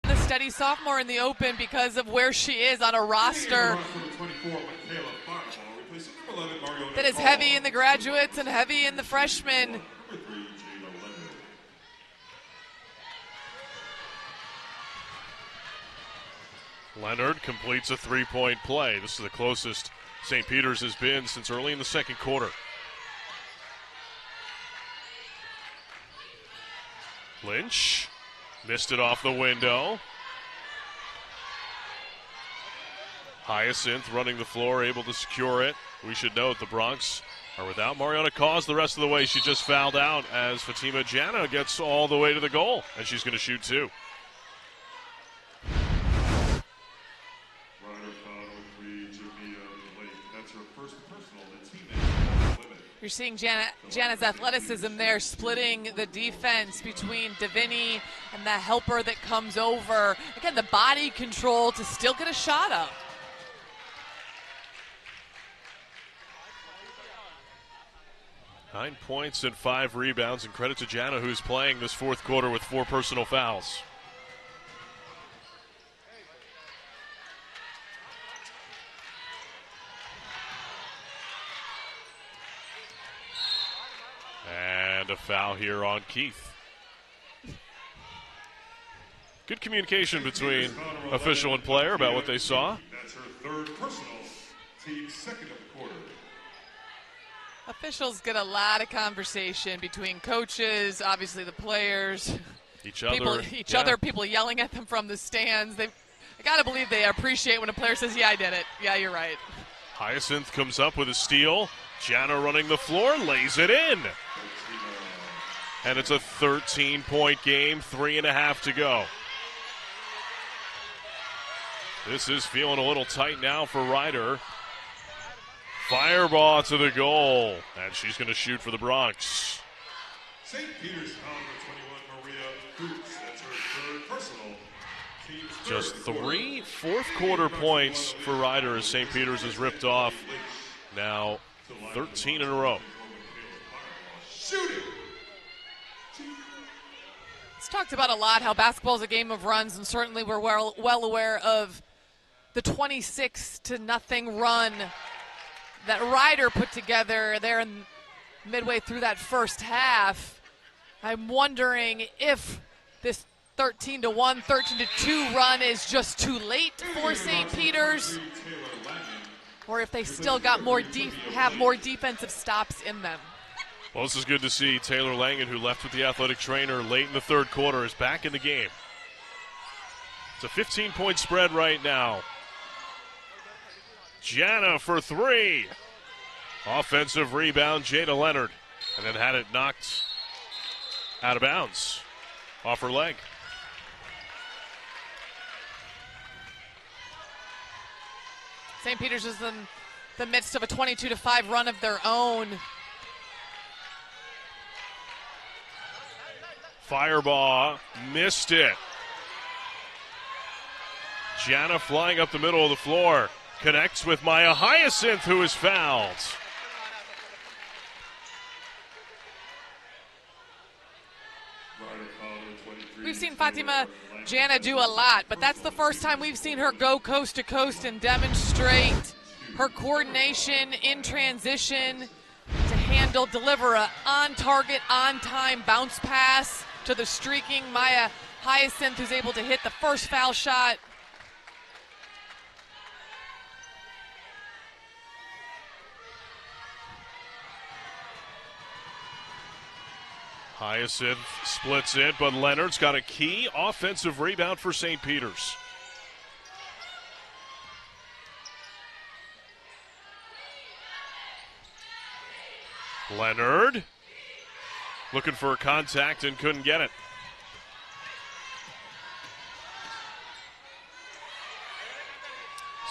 The steady sophomore in the open because of where she is on a roster that is heavy in the graduates and heavy in the freshmen. Leonard completes a three-point play. This is the closest St. Peter's has been since early in the second quarter. Lynch missed it off the window. Hyacinth running the floor, able to secure it. We should note the Bronx are without Mariana Cause the rest of the way. She just fouled out as Fatima Jana gets all the way to the goal, and she's going to shoot two. You're seeing Jana's athleticism there, splitting the defense between Davini and the helper that comes over. Again, the body control to still get a shot up. Nine points and 5 rebounds, and credit to Jana, who's playing this fourth quarter with 4 personal fouls. And a foul here on Keith. Good communication between official and player about what they saw. That's her third personal, team second of the quarter. Officials get a lot of conversation between coaches, obviously the players, each other, people yelling at them from the stands. I got to believe they appreciate when a player says, yeah, I did it. Yeah, you're right. Hyacinth comes up with a steal. Jana running the floor, lays it in. And it's a 13-point game, 3.5 to go. This is feeling a little tight now for Ryder. Fireball to the goal, and she's going to shoot for the Bronx. St. Peter's foul number 21, Maria Fuchs. That's her third personal. Just 3 fourth-quarter points for Ryder as St. Peter's is ripped off. Now 13 in a row. Shooting. It's talked about a lot how basketball is a game of runs, and certainly we're well aware of the 26-0 run that Ryder put together there in midway through that first half. I'm wondering if this 13-1, 13-2 run is just too late for St. Peter's, or if they still got have more defensive stops in them. Well, this is good to see. Taylor Langen, who left with the athletic trainer late in the third quarter, is back in the game. It's a 15-point spread right now. Jana for 3. Offensive rebound, Jada Leonard. And then had it knocked out of bounds off her leg. St. Peter's is in the midst of a 22-5 run of their own. Fireball missed it. Jana flying up the middle of the floor. Connects with Maya Hyacinth, who is fouled. We've seen Fatima Jana do a lot, but that's the first time we've seen her go coast to coast and demonstrate her coordination in transition to deliver a on-target, on-time bounce pass to the streaking Maya Hyacinth, who's able to hit the first foul shot. Hyacinth splits it, but Leonard's got a key offensive rebound for St. Peter's. Leonard looking for a contact and couldn't get it.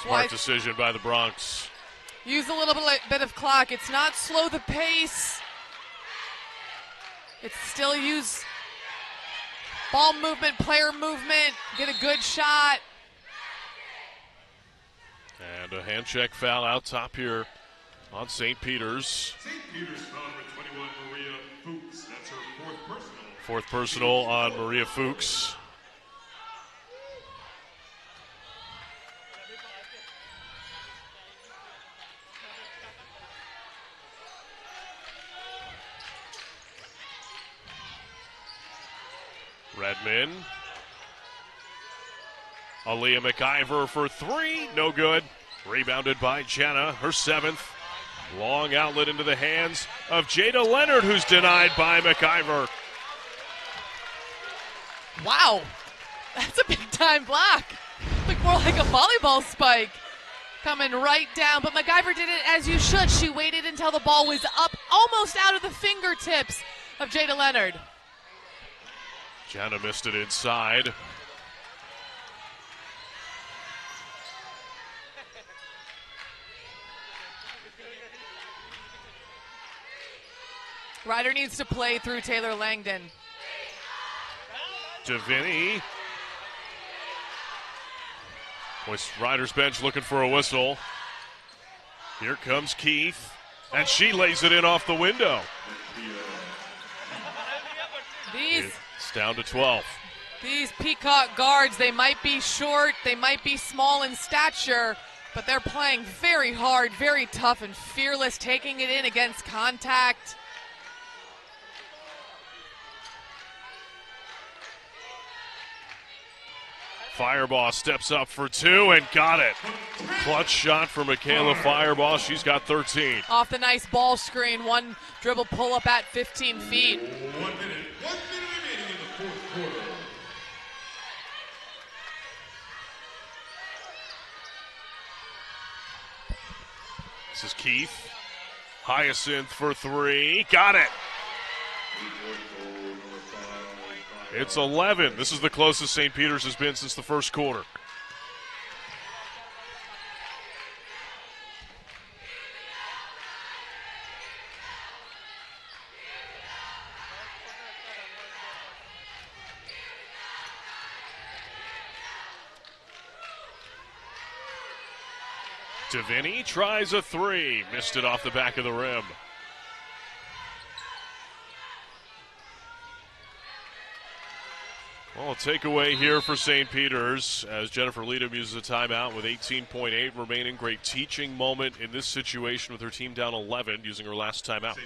Smart decision by the Bronx. Use a little bit of clock. It's not slow the pace. It's still use ball movement, player movement, get a good shot. And a hand check foul out top here on St. Peter's. St. Peter's foul number 21, Maria Fuchs. That's her fourth personal. Fourth personal on Maria Fuchs. Redmond Aaliyah McIver for three, no good. Rebounded by Jenna, her seventh. Long outlet into the hands of Jada Leonard, who's denied by McIver. Wow, that's a big-time block. Looked more like a volleyball spike. Coming right down, but McIver did it as you should. She waited until the ball was up, almost out of the fingertips of Jada Leonard. Jenna missed it inside. Ryder needs to play through Taylor Langdon. Deviney. Ryder's bench looking for a whistle. Here comes Keith, and she lays it in off the window. It's down to 12. These Peacock guards, they might be short, they might be small in stature, but they're playing very hard, very tough and fearless, taking it in against contact. Firebaugh steps up for two and got it. Clutch shot for Michaela Firebaugh. She's got 13. Off the nice ball screen, one dribble pull up at 15 feet. 1 minute remaining in the fourth quarter. This is Keith. Hyacinth for three. Got it. It's 11. This is the closest St. Peter's has been since the first quarter. Deviney tries a three. Missed it off the back of the rim. Well, a takeaway here for St. Peter's as Jennifer Leadham uses a timeout with 18.8 remaining. Great teaching moment in this situation with her team down 11 using her last timeout.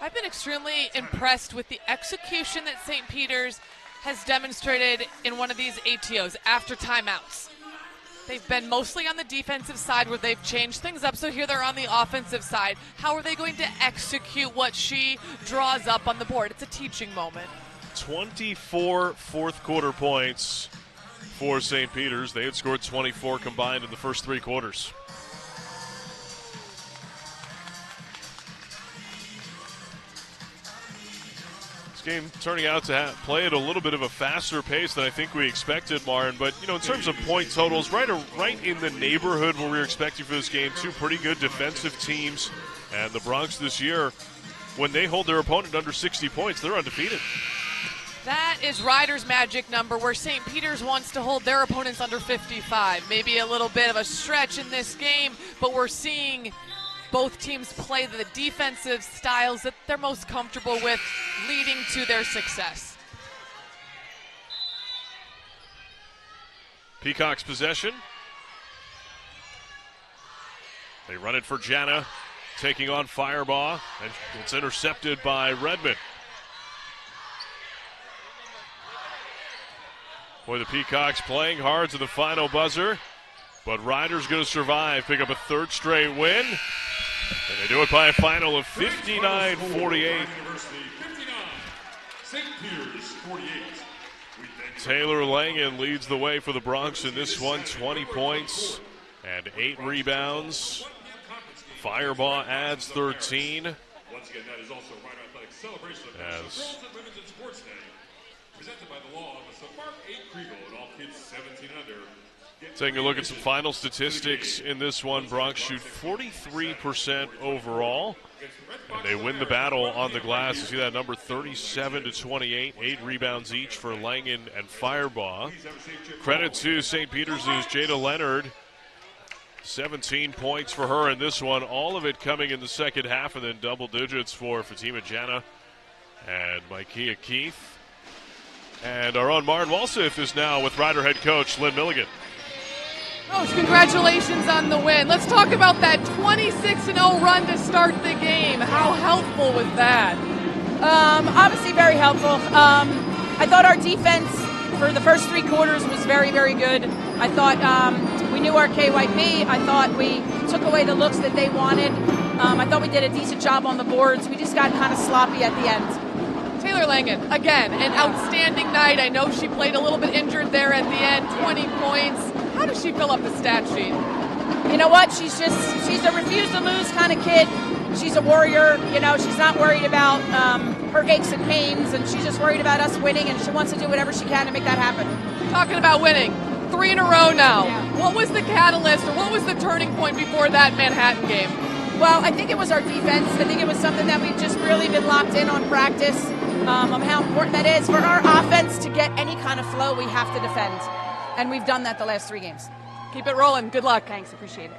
I've been extremely impressed with the execution that St. Peter's has demonstrated in one of these ATOs after timeouts. They've been mostly on the defensive side where they've changed things up, so here they're on the offensive side. How are they going to execute what she draws up on the board? It's a teaching moment. 24 fourth quarter points for St. Peter's. They had scored 24 combined in the first three quarters. This game turning out to play at a little bit of a faster pace than I think we expected, Marin. But, you know, in terms of point totals, right in the neighborhood where we were expecting for this game. Two pretty good defensive teams. And the Bronx this year, when they hold their opponent under 60 points, they're undefeated. That is Ryder's magic number, where St. Peter's wants to hold their opponents under 55. Maybe a little bit of a stretch in this game, but we're seeing both teams play the defensive styles that they're most comfortable with, leading to their success. Peacock's possession. They run it for Jana, taking on Firebaugh, and it's intercepted by Redmond. Boy, the Peacocks playing hard to the final buzzer, but Ryder's going to survive, pick up a third straight win, and they do it by a final of 59-48. St. Peter's 48. Taylor Langen leads the way for the Bronx in this one, 20 points and 8 rebounds. Firebaugh adds 13. Once again, that is also Ryder Athletics celebration of National Girls and Women's in Sports Day. Presented by the law of the Park 8 Kriegel and all kids 17 under. Taking a look at some final statistics in this one, Bronx shoot 43% overall, and they win the battle on the glass. You see that number, 37-28, 8 rebounds each for Langen and Firebaugh. Credit to St. Peter's' Jada Leonard, 17 points for her in this one, all of it coming in the second half, and then double digits for Fatima Jana and Micaiah Keith. And our own Marin Walseth is now with Ryder head coach Lynn Milligan. Coach, congratulations on the win. Let's talk about that 26-0 run to start the game. How helpful was that? Obviously very helpful. I thought our defense for the first 3 quarters was very, very good. I thought we knew our KYP. I thought we took away the looks that they wanted. I thought we did a decent job on the boards. We just got kind of sloppy at the end. Taylor Langen, again, an outstanding night. I know she played a little bit injured there at the end, 20 points. How does she fill up the stat sheet? You know what? She's a refuse-to-lose kind of kid. She's a warrior. You know, she's not worried about her aches and pains, and she's just worried about us winning, and she wants to do whatever she can to make that happen. Talking about winning, 3 in a row now. Yeah. What was the catalyst, or what was the turning point before that Manhattan game? Well, I think it was our defense. I think it was something that we've just really been locked in on practice, of how important that is. For our offense to get any kind of flow, we have to defend, and we've done that the last 3 games. Keep it rolling. Good luck. Thanks. Appreciate it.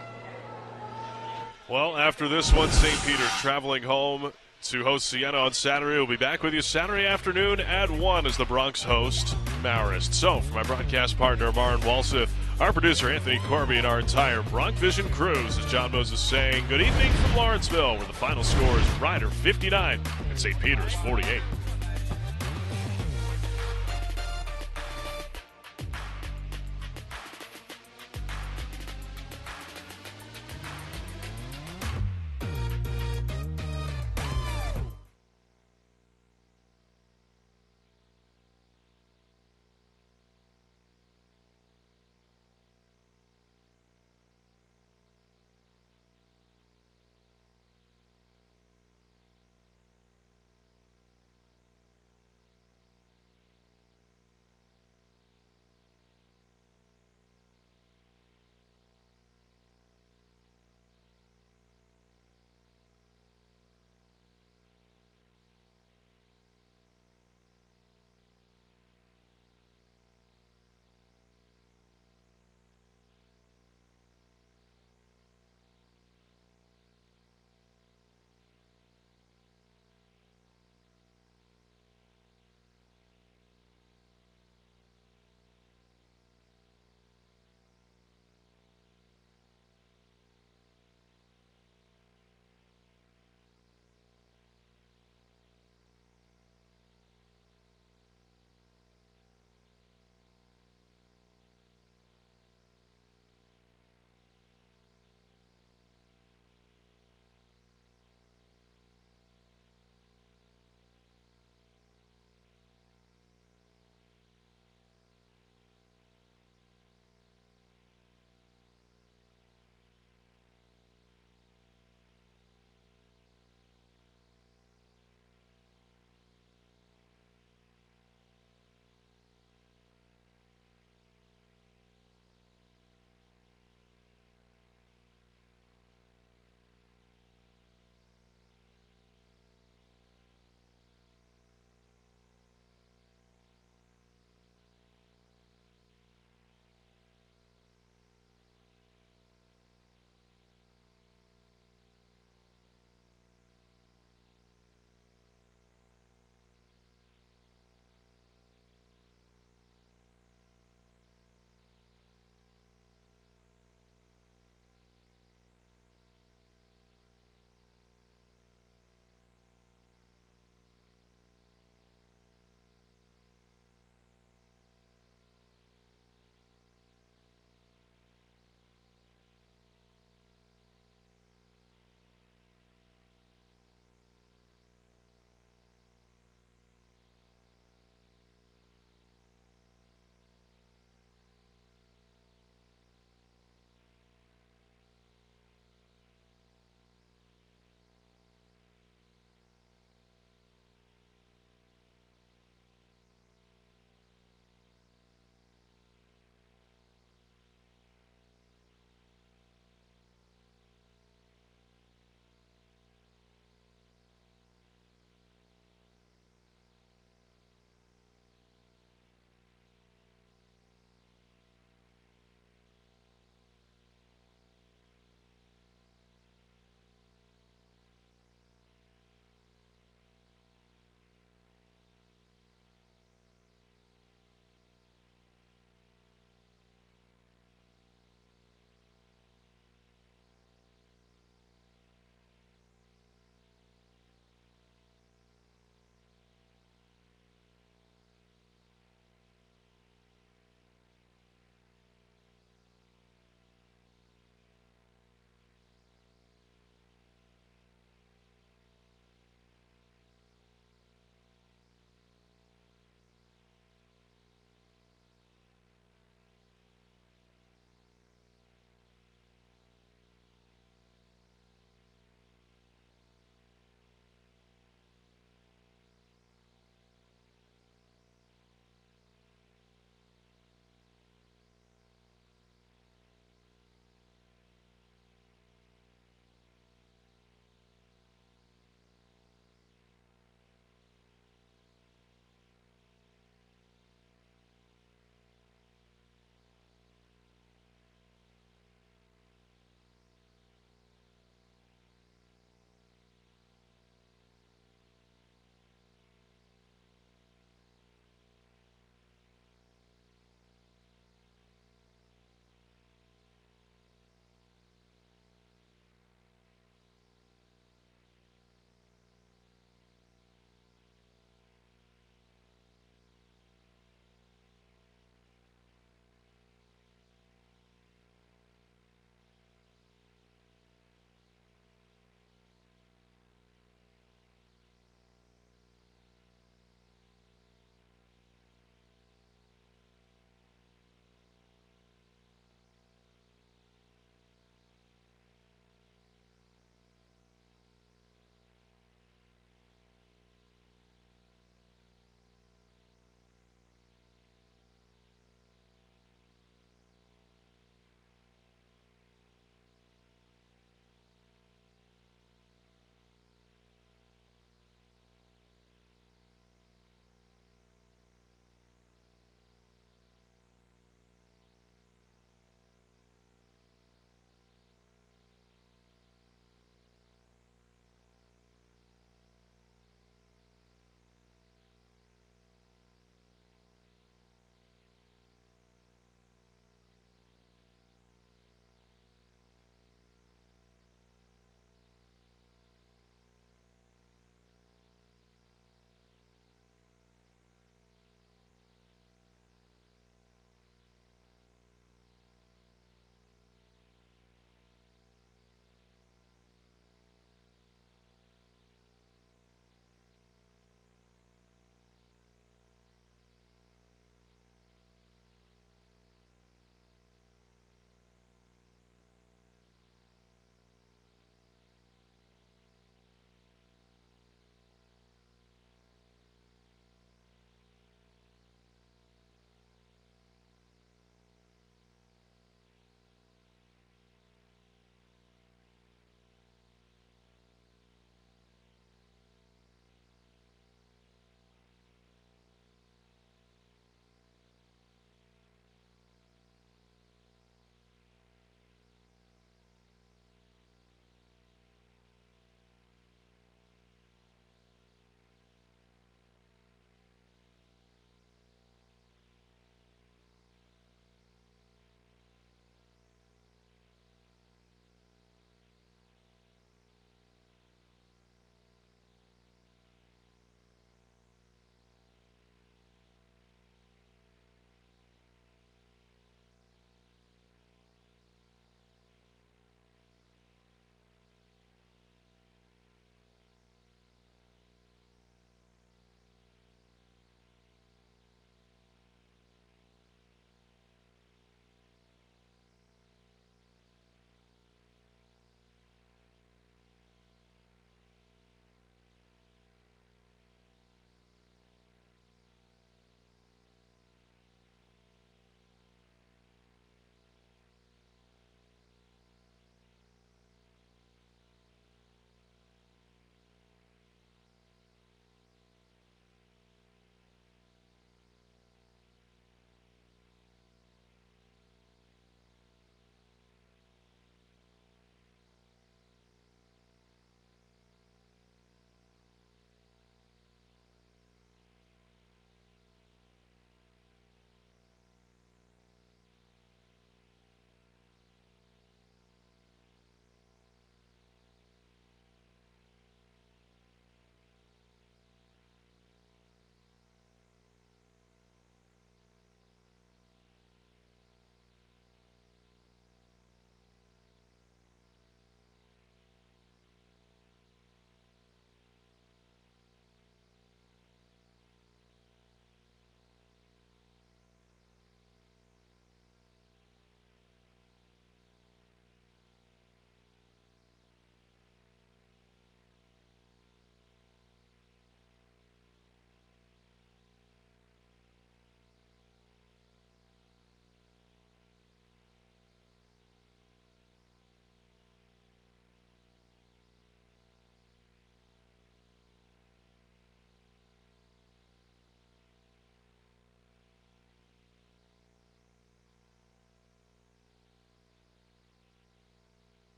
Well, after this one, St. Peter's traveling home to host Siena on Saturday. We'll be back with you Saturday afternoon at 1 as the Bronx host Marist. So, for my broadcast partner, Maren Walseth, our producer, Anthony Corby, and our entire Bronx Vision crew, as John Moses saying, good evening from Lawrenceville, where the final score is Rider 59 and St. Peter's 48.